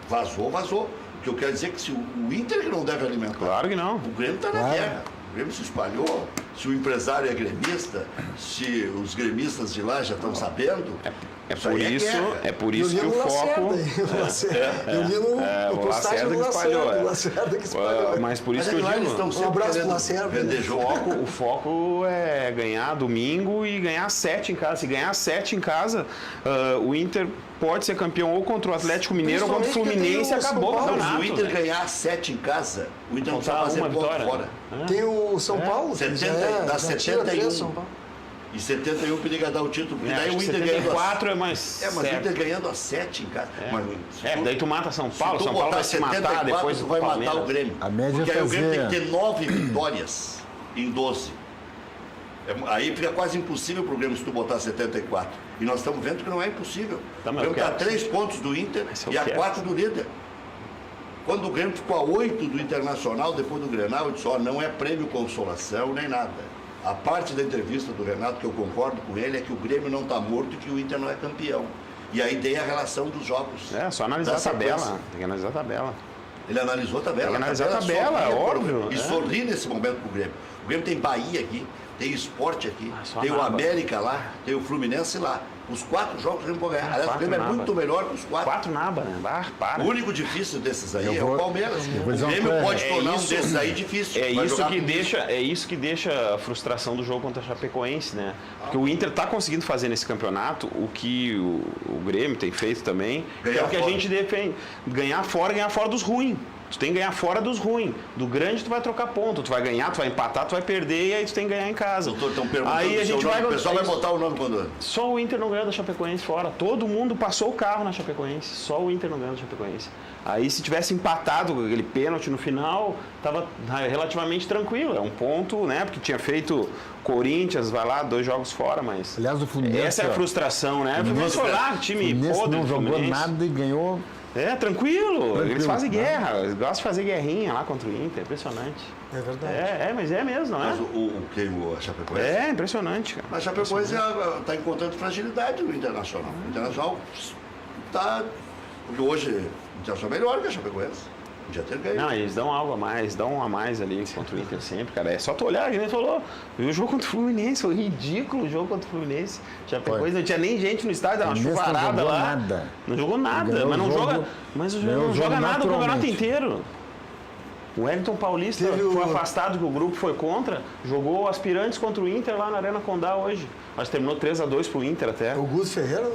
A: Vazou. O que eu quero dizer é que se o Inter que não deve alimentar.
B: Claro que não.
A: O Grêmio está na guerra. O Grêmio se espalhou. Se o empresário é gremista, se os gremistas de lá já estão sabendo.
B: É por
C: Eu
B: isso
C: li
B: que o
C: no
B: foco.
C: Eu li no
B: o
C: postagem
B: Lacerda
C: do
B: que espalhou.
C: Lacerda que espalhou.
B: Mas por isso
A: Mas
B: que eu
A: lá eles
B: digo.
A: estão sempre
C: abraço pro
A: querendo
C: Lacerda.
A: vender jogo.
B: O foco é ganhar domingo e ganhar 7 em casa. Se ganhar 7 em casa, o Inter pode ser campeão ou contra o Atlético Mineiro ou contra o
C: Principalmente porque
B: Fluminense e
C: tem o São
B: acabou o
C: Paulo.
A: Se
B: campeonato.
A: o Inter ganhar 7 em casa, o Inter não precisa
B: Faltar
A: fazer
B: uma
A: ponto
B: vitória.
A: fora.
C: Tem o São Paulo, que
A: 70, dá
C: já tira
A: 71.
C: 3 São Paulo.
A: E 71 periga dar o título. Porque daí
B: Acho
A: o
B: que
A: Inter ganhando
B: 74 é mais.
A: mas o
B: certo.
A: Inter ganhando a 7 em casa. Mas, se
B: Daí tu mata São Paulo,
A: tu
B: São Paulo
A: botar
B: vai se matar
A: 74,
B: depois
A: tu
B: do
A: vai
B: Palmeiras.
A: matar o Grêmio.
D: A média
A: porque aí o Grêmio tem
D: fazer-
A: que ter 9 vitórias em 12. Aí fica quase impossível pro Grêmio se tu botar 74. E nós estamos vendo que não é impossível.
B: Tá,
A: o
B: mas
A: Grêmio
B: eu
A: está a
B: quero.
A: 3 pontos do Inter
B: Mas eu
A: e a
B: quero.
A: 4 do líder. Quando o Grêmio ficou a 8 do Internacional, depois do Grenal, eu disse, não é prêmio consolação nem nada. A parte da entrevista do Renato, que eu concordo com ele, é que o Grêmio não está morto e que o Inter não é campeão. E aí tem a relação dos jogos.
B: Só analisar
A: da
B: a tabela.
A: sequência.
B: Tem que analisar a tabela.
A: Ele analisou a tabela.
B: Tem que analisar a tabela,
A: sorria
B: óbvio,
A: E sorri nesse momento pro Grêmio. O Grêmio tem Bahia aqui, tem Sport aqui,
B: só
A: tem o
B: nada.
A: América lá, tem o Fluminense lá. Os 4 jogos o Grêmio pode ganhar. Aliás, o
B: 4
A: Grêmio é
B: nada.
A: muito melhor que os 4.
B: 4 naba, né? Para.
A: O único difícil desses aí é
D: vou-
A: o Palmeiras.
D: eu vou
A: O
D: dizer uma
A: Grêmio
D: coisa.
A: pode tornar um
B: isso-
A: desses aí difícil.
B: É
A: Vai
B: isso,
A: jogar
B: que
A: com
B: deixa a frustração do jogo contra a Chapecoense, né? Porque o Inter tá conseguindo fazer nesse campeonato o que o Grêmio tem feito também, que é
A: Ganhar
B: o que a
A: fora.
B: gente defende. Ganhar fora dos ruins. Tu tem que ganhar fora dos ruins. Do grande tu vai trocar ponto. Tu vai ganhar, tu vai empatar, tu vai perder e aí tu tem que ganhar em casa.
A: Doutor, estão perguntando
B: Aí a
A: o seu
B: gente
A: nome.
B: vai...
A: O pessoal vai botar o nome quando...
B: Só o Inter não ganhou da Chapecoense fora. Todo mundo passou o carro na Chapecoense. Só o Inter não ganhou da Chapecoense. Aí se tivesse empatado com aquele pênalti no final, tava relativamente tranquilo. É um ponto, né? Porque tinha feito Corinthians, vai lá, 2 jogos fora, mas...
D: Aliás, o Fluminense...
B: Essa é a frustração, né? O Fluminense foi lá,
D: O
B: time
D: Fluminense
B: podre
D: não
B: do
D: jogou
B: Fluminense.
D: nada e ganhou...
B: Tranquilo. Eles fazem
D: né?
B: guerra. Eles gostam de fazer guerrinha lá contra o Inter. Impressionante.
C: É verdade.
B: Mas é mesmo, não é?
A: Mas a Chapecoense?
B: É impressionante, cara.
A: Mas a Chapecoense está encontrando fragilidade no Internacional. O Internacional está... Porque hoje o Internacional é melhor que a Chapecoense. Podia ter ganho.
B: Não, eles dão algo a mais, ali contra o Inter sempre, cara. É só tu olhar, que nem falou. Viu o jogo contra o Fluminense, foi ridículo o jogo contra o Fluminense. Chapecoense, não tinha nem gente no estádio, dava uma
D: Fluminense não
B: chuvarada
D: jogou
B: lá.
D: nada.
B: Não jogou nada,
D: Ganhou
B: mas não
D: o jogo-
B: joga. Mas
D: ganhou o
B: não
D: jogo
B: joga nada o campeonato
D: naturalmente.
B: inteiro. O Wellington Paulista
C: Teve
B: foi
C: o-
B: afastado, que o grupo foi contra, jogou aspirantes contra o Inter lá na Arena Condá hoje. Mas terminou 3-2 pro Inter até.
C: O Guto Ferreira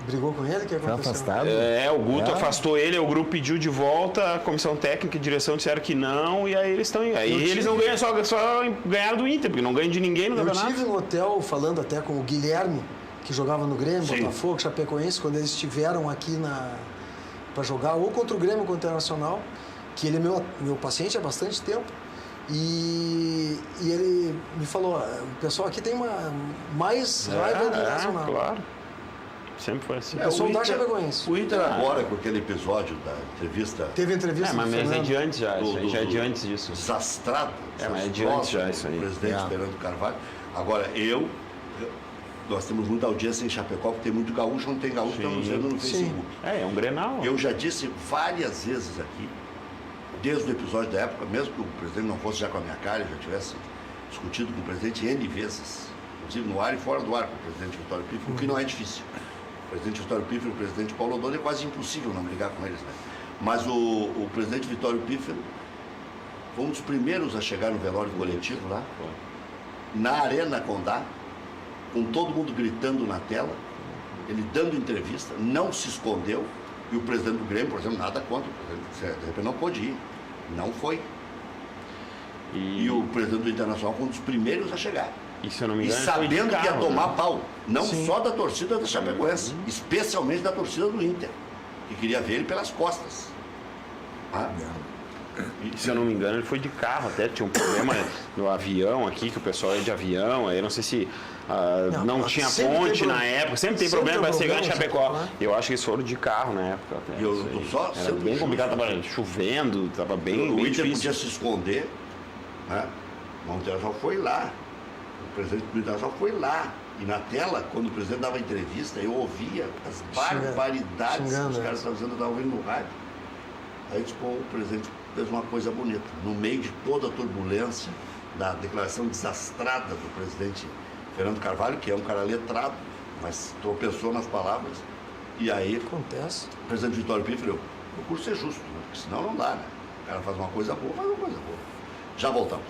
C: brigou com ele? O que
D: Foi
C: aconteceu?
D: afastado.
B: O Guto
D: É.
B: afastou ele, o grupo pediu de volta, a comissão técnica e direção disseram que não, e aí eles estão. Aí
C: Eu
B: eles
C: tive-
B: não ganham, só ganharam do Inter, porque não ganham de ninguém no
C: Eu
B: campeonato.
C: estive no hotel falando até com o Guilherme, que jogava no Grêmio,
A: Sim.
C: Botafogo, Chapecoense, quando eles estiveram aqui para jogar ou contra o Grêmio ou contra o Internacional, que ele é meu paciente há bastante tempo. E ele me falou, o pessoal aqui tem mais raiva do Internacional.
B: Claro. Sempre foi assim.
C: É, pessoal da Chapecoense.
A: O Inter agora, com aquele episódio da entrevista
C: Teve entrevista
B: Mas
C: do
B: é
C: Fernando.
B: de antes já, isso aí já é de antes disso.
A: desastrado,
B: É, mas é de
A: desastrosa
B: antes já isso aí.
A: do presidente
D: É.
A: Fernando Carvalho. Agora, eu Nós temos muita audiência em Chapecó, porque tem muito gaúcho, não tem gaúcho, estamos vendo no Facebook.
B: É um Grenal.
A: Eu já disse várias vezes aqui, desde o episódio da época, mesmo que o presidente não fosse já com a minha cara, eu já tivesse discutido com o presidente N vezes, inclusive no ar e fora do ar com o presidente Vitório Pífero, o que não é difícil. O presidente Vitório Pífero e o presidente Paulo Odoni é quase impossível não brigar com eles, né? Mas o presidente Vitório Pífero foi um dos primeiros a chegar no velório coletivo lá, na Arena Condá, com todo mundo gritando na tela, ele dando entrevista, não se escondeu, e o presidente do Grêmio, por exemplo, nada contra, o presidente, de repente não pôde ir, não foi. E o presidente do Internacional foi um dos primeiros a chegar.
B: E se eu não me
A: E
B: engano,
A: sabendo que ia tomar
B: né?
A: pau, não só da torcida da Chapecoense, especialmente da torcida do Inter, que queria ver ele pelas costas. Ah,
B: E, se eu não me engano, ele foi de carro até, tinha um problema no avião aqui, que o pessoal ia de avião, aí eu não sei se não tinha ponte na época, sempre tem problema para chegar em Chapecó.
C: né?
B: Eu acho que eles foram de carro na época. Até,
A: E eu
B: não sei.
A: tô só
B: Era
A: sendo
B: bem
A: justo.
B: complicado, tava chovendo, tava bem,
A: o
B: bem
A: Inter
B: difícil.
A: podia se esconder, né? Mas o Internacional foi lá. O presidente do Internacional foi lá. E na tela, quando o presidente dava entrevista, eu ouvia as barbaridades que
C: xingando,
A: os caras estavam dizendo, eu estava ouvindo no rádio. Aí tipo, o presidente fez uma coisa bonita. No meio de toda a turbulência, da declaração desastrada do presidente Fernando Carvalho, que é um cara letrado, mas tropeçou nas palavras. E aí,
C: Acontece.
A: o presidente Vitório Pífero, eu procuro ser justo, né? Porque senão não dá, né? O cara faz uma coisa boa, faz uma coisa boa. Já voltamos.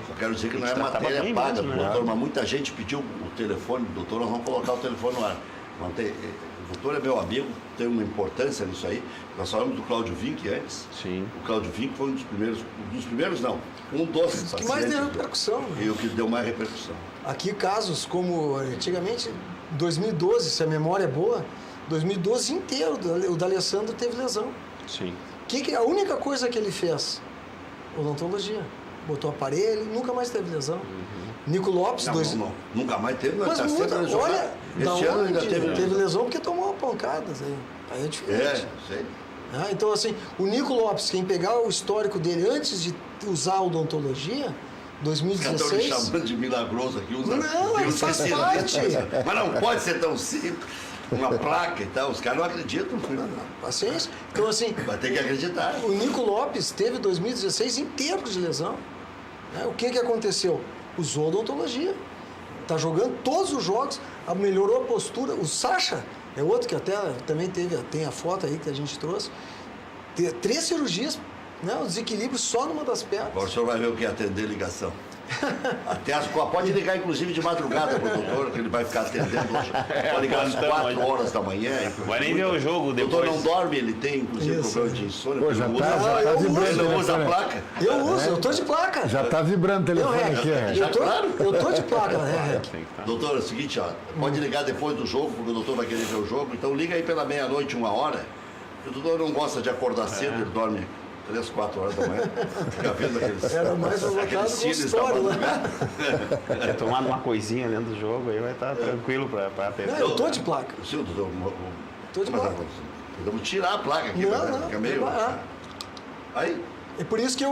A: Só quero dizer que não é
B: Tratava
A: matéria
B: bem
A: paga
B: mesmo,
A: do
B: né?
A: doutor, mas muita gente pediu o telefone do doutor, nós vamos colocar o telefone no ar. O doutor é meu amigo, tem uma importância nisso aí. Nós falamos do Cláudio Vinck antes.
B: Sim.
A: O Cláudio Vinck foi um dos primeiros não, um dos pacientes.
C: Que mais deu repercussão, né?
A: E o que deu mais repercussão.
C: Aqui casos como antigamente, 2012, se a memória é boa, 2012 inteiro o D'Alessandro teve lesão.
B: Sim.
C: A única coisa que ele fez? Odontologia. Botou aparelho, nunca mais teve lesão. Nico Lopes,
A: Não, nunca mais teve,
C: Mas
A: tá
C: muita,
A: sempre lesionado.
C: olha, da
A: Este ano ainda
C: onde
A: teve
C: lesão porque tomou uma pancada. Aí é diferente.
A: sei.
C: Ah, então, assim, o Nico Lopes, quem pegar o histórico dele antes de usar a odontologia,
A: Os caras estão me
C: 2016...
A: chamando de milagroso aqui.
C: Não, ele faz parte.
A: Mas não pode ser tão simples. Uma placa e tal. Os caras não acreditam.
C: Paciência. Então, assim,
A: Vai ter que acreditar.
C: o Nico Lopes teve 2016 inteiro de lesão. Né? O que aconteceu? Usou odontologia. Está jogando todos os jogos, melhorou a postura. O Sacha é outro que até também tem a foto aí que a gente trouxe. 3 cirurgias, né? O desequilíbrio só numa das pernas.
A: Agora o senhor vai ver o que é atender ligação. Até pode ligar, inclusive, de madrugada pro doutor, que ele vai ficar atendendo hoje. Pode ligar às 4 horas da manhã.
B: Vai nem ver o jogo
A: O
B: depois.
A: doutor não dorme, ele tem, inclusive,
C: Isso.
A: problema de insônia.
D: Pô,
A: porque
D: já
A: não
D: tá,
A: usa-
D: já tá
C: eu
D: vibrando.
A: Ele não usa a
D: né?
A: placa.
C: Eu uso, eu tô de placa.
D: Já tá vibrando o telefone aqui,
C: Eu tô de placa, né?
B: Tem que tá.
A: Doutor, é o seguinte, ó, pode ligar depois do jogo, porque o doutor vai querer ver o jogo, então liga aí pela meia-noite, 1 hora. O doutor não gosta de acordar cedo, ele dorme 3, 4 horas da manhã. Fica vendo aqueles.
C: Era mais alocado
A: aqueles
C: com
A: cílios da
C: história, né?
A: madrugada.
B: Quer tomar uma coisinha dentro do jogo, aí vai estar tranquilo para atender.
C: Não, eu tô de placa.
A: Sim, doutor.
C: Tô de
A: mas
C: placa.
A: Vamos tirar a placa aqui,
C: Não,
A: fica meio.
C: não.
A: Aí,
C: É por isso que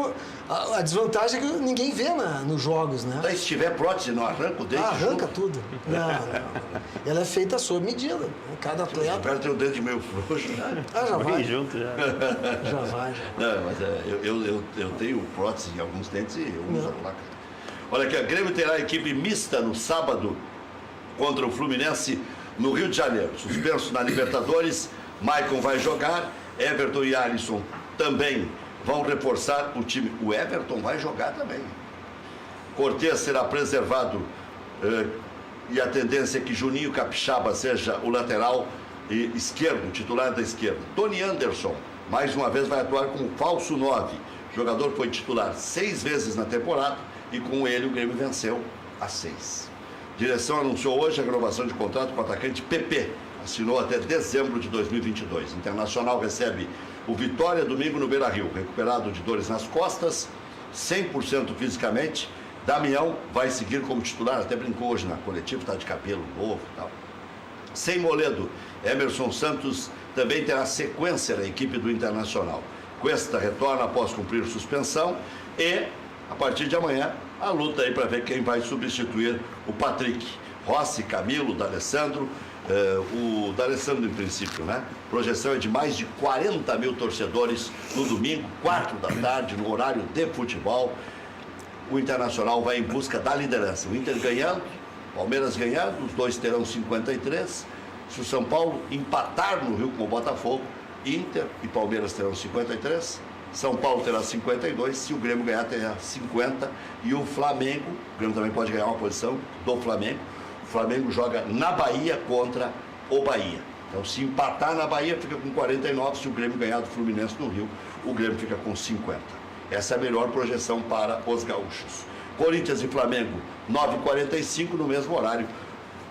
C: a desvantagem é que ninguém vê nos jogos, né?
A: daí se tiver prótese, não arranca o dente.
C: Arranca
A: junto.
C: tudo. Não. Ela é feita sob medida. Né? Cada
A: O
C: atleta.
A: cara tem o dente meio frouxo.
C: Já
B: Vai
C: vai.
B: junto já.
C: Já vai.
A: Não, mas eu tenho prótese em alguns dentes e eu uso a placa. Olha aqui, a Grêmio terá equipe mista no sábado contra o Fluminense no Rio de Janeiro. Suspenso na Libertadores, Maicon vai jogar, Everton e Alisson também vão reforçar o time. O Everton vai jogar também. Cortez será preservado e a tendência é que Juninho Capixaba seja o lateral esquerdo, titular da esquerda. Tony Anderson, mais uma vez, vai atuar como falso 9. O jogador foi titular 6 vezes na temporada e com ele o Grêmio venceu as 6. Direção anunciou hoje a renovação de contrato com o atacante PP. Assinou até dezembro de 2022. Internacional recebe o Vitória domingo no Beira-Rio, recuperado de dores nas costas, 100% fisicamente. Damião vai seguir como titular, até brincou hoje na coletiva, está de cabelo novo e tal. Sem Moledo, Emerson Santos também terá sequência na equipe do Internacional. Cuesta retorna após cumprir suspensão e, a partir de amanhã, a luta aí para ver quem vai substituir o Patrick. Rossi, Camilo, D'Alessandro. O D'Alessandro, em princípio, né? Projeção é de mais de 40 mil torcedores no domingo, 4 da tarde, no horário de futebol. O Internacional vai em busca da liderança. O Inter ganhando, Palmeiras ganhando, os dois terão 53. Se o São Paulo empatar no Rio com o Botafogo, Inter e Palmeiras terão 53. São Paulo terá 52, se o Grêmio ganhar terá 50. E o Flamengo, o Grêmio também pode ganhar uma posição do Flamengo. O Flamengo joga na Bahia contra o Bahia. Então, se empatar na Bahia, fica com 49. Se o Grêmio ganhar do Fluminense no Rio, o Grêmio fica com 50. Essa é a melhor projeção para os gaúchos. Corinthians e Flamengo, 9h45, no mesmo horário.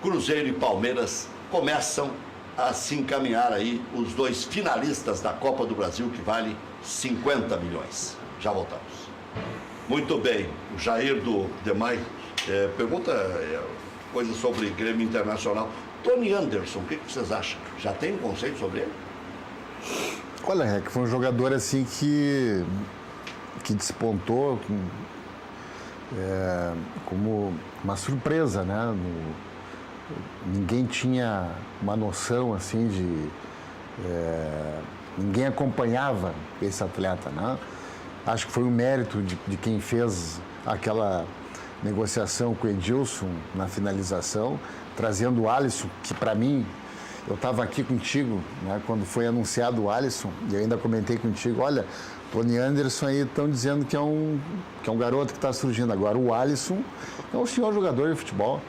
A: Cruzeiro e Palmeiras começam a se encaminhar aí os dois finalistas da Copa do Brasil, que vale 50 milhões. Já voltamos. Muito bem. O Jair do Demai pergunta coisas sobre Grêmio Internacional. Tony Anderson, o que vocês acham? Já tem um conceito sobre ele?
D: Olha, Rec, foi um jogador assim que despontou como uma surpresa, né? Ninguém tinha uma noção assim ninguém acompanhava esse atleta, né? Acho que foi um mérito de quem fez aquela negociação com o Edilson na finalização, trazendo o Alisson, que para mim, eu estava aqui contigo, né, quando foi anunciado o Alisson, e eu ainda comentei contigo, olha, Tony Anderson aí estão dizendo que é um garoto que está surgindo agora. O Alisson é um senhor jogador de futebol.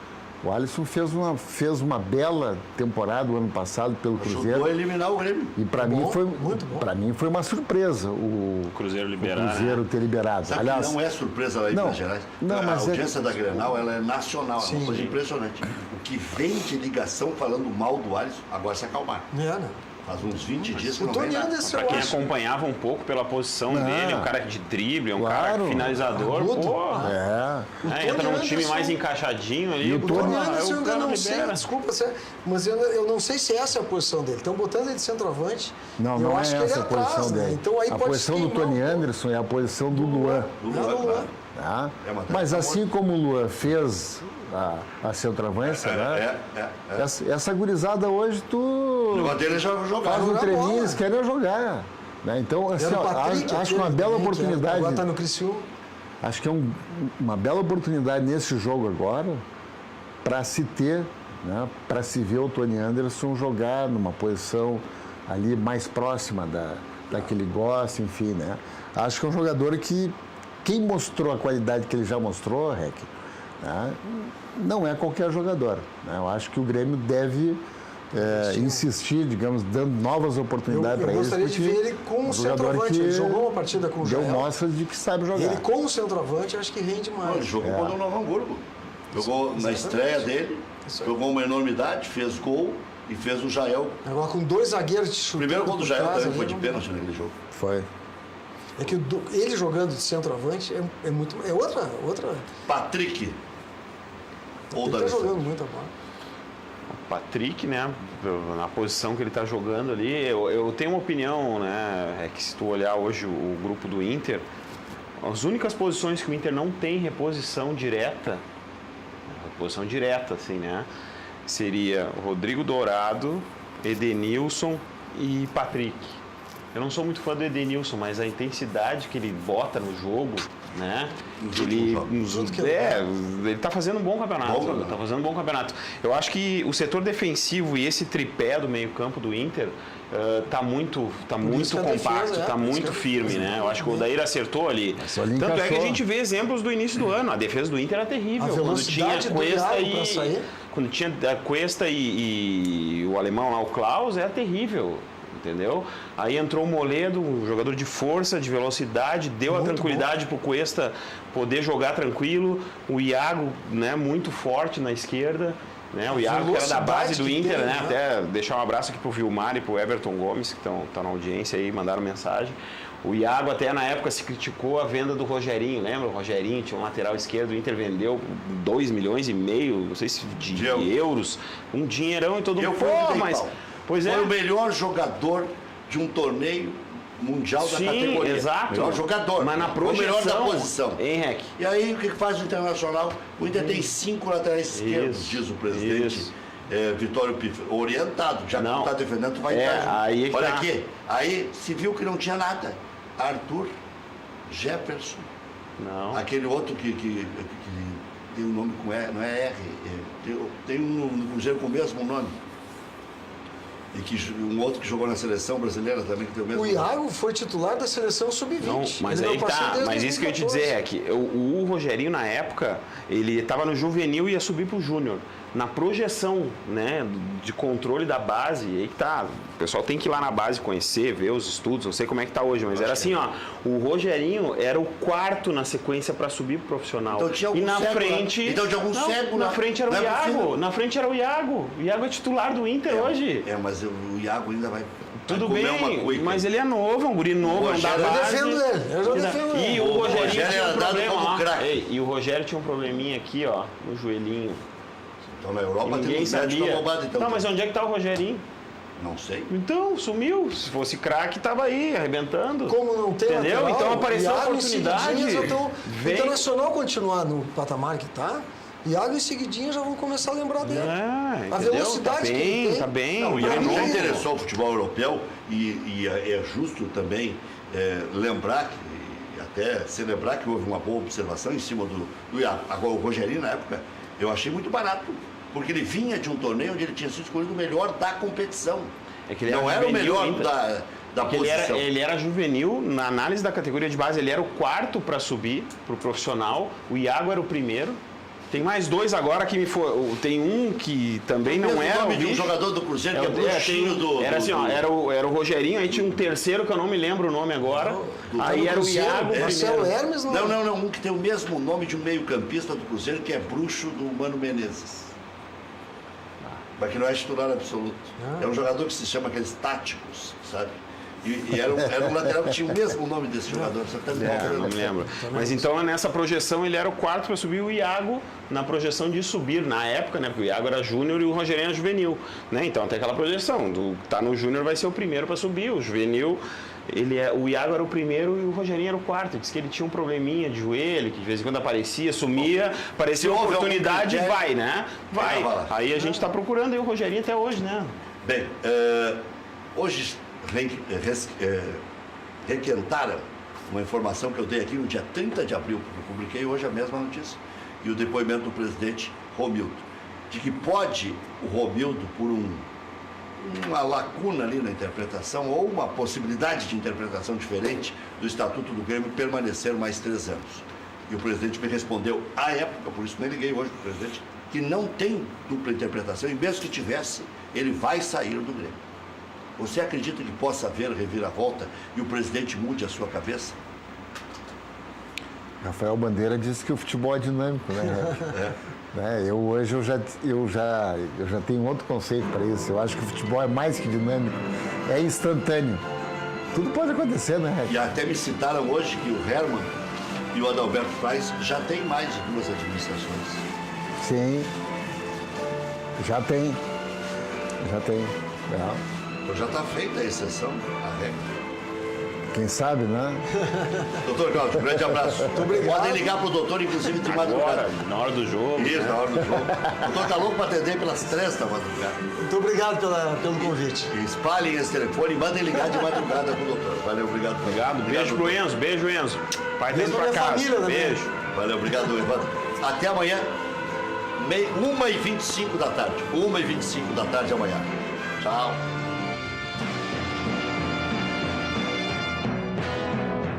D: O Alisson fez uma bela temporada o ano passado pelo Cruzeiro.
A: Ajudou a eliminar o Grêmio.
D: E para mim foi uma surpresa o Cruzeiro ter liberado.
A: Sabe, aliás, não é surpresa lá em Minas Gerais.
D: Não,
A: a audiência da Grenal, ela é nacional, é uma coisa impressionante. O que vem de ligação falando mal do Alisson, agora se acalmar. Faz uns 20 dias que não vem nada.
B: Pra quem acompanhava um pouco pela posição dele, um cara de drible, um cara finalizador, entra num time mais encaixadinho ali.
C: E o Tony Anderson, eu não sei, desculpa, mas eu não sei se essa é a posição dele. Estão botando ele de centroavante.
D: Não é essa a posição dele.
C: Então, aí
D: a posição do Tony Anderson é a posição do Luan. Mas assim como o Luan fez a centroavância, essa gurizada hoje,
A: o negócio dele é jogar.
D: Faz um treininho, eles querem jogar. Né? Então, assim, acho uma bela oportunidade.
C: Agora está no Criciúma.
D: Acho que é uma bela oportunidade nesse jogo agora para se ter, né, para se ver o Tony Anderson jogar numa posição ali mais próxima da que ele gosta, enfim, né? Acho que é um jogador que, quem mostrou a qualidade que ele já mostrou, Rec, né, não é qualquer jogador. Né? Eu acho que o Grêmio deve insistir, digamos, dando novas oportunidades para ele. Eu
C: gostaria de ver ele com o centroavante. Ele jogou uma partida com o Jael.
D: Deu mostra de que sabe jogar.
C: Ele com o centroavante, acho que rende mais.
A: Ele jogou contra o Novo Hamburgo. Jogou na estreia dele, jogou uma enormidade, fez gol e fez o Jael.
C: Agora com dois zagueiros de chute.
A: Primeiro gol do Jael também foi de pênalti naquele jogo.
D: Foi.
C: É que ele jogando de centroavante é outra.
A: Patrick.
C: Ele está jogando muita bola.
B: O Patrick, né, na posição que ele está jogando ali, eu tenho uma opinião, né, é que se tu olhar hoje o grupo do Inter, as únicas posições que o Inter não tem reposição direta, assim, né, seria Rodrigo Dourado, Edenilson e Patrick. Eu não sou muito fã do Edenilson, mas a intensidade que ele bota no jogo, né? Ele está fazendo um bom campeonato. Eu acho que o setor defensivo e esse tripé do meio-campo do Inter está muito compacto, está muito firme, né? Eu acho que o Odair acertou ali. Tanto é que a gente vê exemplos do início do ano. A defesa do Inter era terrível. Quando tinha Cuesta e o alemão lá, o Klaus, era terrível. Entendeu? Aí entrou o Moledo, um jogador de força, de velocidade, deu muito a tranquilidade para o Cuesta poder jogar tranquilo. O Iago, né, muito forte na esquerda. Né? O Iago, que era da base do Inter, né? Até deixar um abraço aqui para o Vilmar e para o Everton Gomes, que estão na audiência aí, mandaram mensagem. O Iago até na época se criticou a venda do Rogerinho, lembra? O Rogerinho tinha um lateral esquerdo, o Inter vendeu 2,5 milhões, não sei se de euros, um dinheirão e todo mundo.
A: Foi o melhor jogador de um torneio mundial da
B: Sim,
A: categoria.
B: exato.
A: Melhor jogador.
B: Mas na
A: o melhor da
B: projeção,
A: posição.
B: hein, Rec?
A: E aí, o que faz o Internacional? O Inter tem 5 laterais esquerdos,
B: Isso,
A: diz o presidente.
B: isso.
A: Vitório Pif, orientado, já que
B: Não.
A: tu está defendendo, tu vai estar.
B: aí que
A: Olha
B: tá.
A: aqui, aí se viu que não tinha nada. Arthur, Jefferson,
B: Não.
A: aquele outro que tem um nome com R, não é R, tem um no Cruzeiro com o mesmo nome. E um outro que jogou na seleção brasileira também, que tem o mesmo
C: O
A: nome.
C: Iago foi titular da seleção sub-20.
B: Não, mas
C: Ele
B: aí
C: não passou
B: tá.
C: desde
B: Mas isso que eu ia te
C: 2014.
B: dizer é que o Rogerinho, na época, ele estava no juvenil e ia subir pro júnior. Na projeção, né, de controle da base, aí que tá. O pessoal tem que ir lá na base conhecer, ver os estudos, não sei como é que tá hoje, mas era assim, ó. O Rogerinho era o 4º na sequência para subir pro profissional.
A: Então tinha algum
B: e na
A: cego,
B: frente.
A: né? Então tinha algum
B: não,
A: cego,
B: na
A: né?
B: frente era o
A: Não é
B: Iago.
A: possível.
B: Na frente era o Iago. O Iago é titular do Inter hoje.
A: Mas o Iago ainda vai.
B: Tudo
A: vai
B: bem,
A: comer uma cuica.
B: mas ele é novo, é um guri novo, não dá
A: Rogério, eu
B: base.
C: defendo ele, eu já defendo
B: E
C: ele.
B: o
A: O
B: Rogerinho
A: Rogério
B: tinha
A: era
B: um
A: dado
B: problema,
A: como
B: ó.
A: craque.
B: Ei, e o Rogério tinha um probleminha aqui, ó, no joelhinho.
A: Então na Europa tem
B: Ninguém
A: um médico
B: sabia.
A: roubado, então.
B: Não, mas onde é que tá o Rogerinho?
A: Não sei.
B: Então, sumiu. Se fosse craque, tava aí, arrebentando.
C: Como não tem
B: Entendeu?
C: lateral,
B: Então apareceu a
C: Iago em
B: oportunidade.
C: seguidinha já tão- O
B: Vem.
C: Internacional continuar no patamar que tá, Iago em seguidinha já vão começar a lembrar dele.
B: É,
C: A
B: entendeu?
C: velocidade
B: tá
C: que
B: bem,
C: ele tem.
B: tá bem.
A: Não,
B: E
A: e
B: ele é
A: ele
C: mim,
A: não
B: novo.
A: interessou o futebol europeu e é justo também lembrar e até celebrar que houve uma boa observação em cima do Iago. Agora o Rogerinho na época eu achei muito barato, porque ele vinha de um torneio onde ele tinha sido escolhido o melhor da competição.
B: É que ele era
A: não era o
B: juvenil
A: melhor
B: ainda.
A: da
B: Porque
A: posição.
B: ele era juvenil, na análise da categoria de base, ele era o 4º para subir pro profissional. O Iago era o primeiro. Tem mais 2 agora que me for. Tem um que também não
A: Mesmo
B: era.
A: nome
B: o
A: de um
B: bicho.
A: jogador do Cruzeiro que é
B: tem-
A: bruxinho do.
B: Era assim, ó, era o Rogerinho, aí tinha um terceiro que eu não me lembro o nome agora. Aí era o
C: Cruzeiro,
B: Iago.
C: Marcelo
B: primeiro.
C: Hermes
A: Não, um que tem o mesmo nome de um meio-campista do Cruzeiro, que é bruxo do Mano Menezes. Mas que não é titular absoluto. É um jogador que se chama aqueles táticos, sabe? E era um lateral que tinha o mesmo nome desse jogador. Só que tá me faltando.
B: Não me lembro. Mas então nessa projeção ele era o 4º para subir, o Iago na projeção de subir, na época, né? Porque o Iago era júnior e o Rogerinho era juvenil. Né? Então tem aquela projeção, tá no júnior vai ser o primeiro para subir, o juvenil. O Iago era o primeiro e o Rogerinho era o 4º. Diz que ele tinha um probleminha de joelho, que de vez em quando aparecia, sumia, aparecia uma
A: Se houve
B: oportunidade,
A: algum
B: vai, né? Vai.
A: vai lá.
B: Aí a gente está procurando aí o Rogerinho até hoje, né?
A: Bem, hoje requentaram uma informação que eu dei aqui no dia 30 de abril, que eu publiquei hoje a mesma notícia, e o depoimento do presidente Romildo, de que pode o Romildo, por uma lacuna ali na interpretação, ou uma possibilidade de interpretação diferente do Estatuto do Grêmio, permanecer mais 3 anos. E o presidente me respondeu à época, por isso nem liguei hoje para o presidente, que não tem dupla interpretação, e mesmo que tivesse, ele vai sair do Grêmio. Você acredita que possa haver reviravolta e o presidente mude a sua cabeça?
D: Rafael Bandeira disse que o futebol é dinâmico, né? Né? Hoje eu já tenho outro conceito para isso. Eu acho que o futebol é mais que dinâmico, é instantâneo. Tudo pode acontecer, né?
A: E até me citaram hoje que o Herman e o Adalberto Frais já têm mais de 2 administrações.
D: Sim, já tem. É.
A: Então já está feita a exceção, a regra.
D: Quem sabe, né?
A: Doutor Cláudio, um grande abraço. Muito
C: obrigado.
A: Podem ligar para o doutor, inclusive, de madrugada.
B: Agora, na hora do jogo.
A: Isso,
B: né?
A: na hora do jogo. O doutor está louco para atender pelas 3 da madrugada.
C: Muito obrigado pelo convite.
A: E espalhem esse telefone e mandem ligar de madrugada para o doutor. Valeu, obrigado.
B: Obrigado. Beijo pro Enzo, beijo, Enzo. Pai tá
C: Beijo
B: indo
C: pra
B: pra
C: minha
B: casa.
C: família também.
B: Beijo.
A: Valeu, obrigado, Evandro. Até amanhã, 1h25 da tarde. 1h25 da tarde amanhã. Tchau.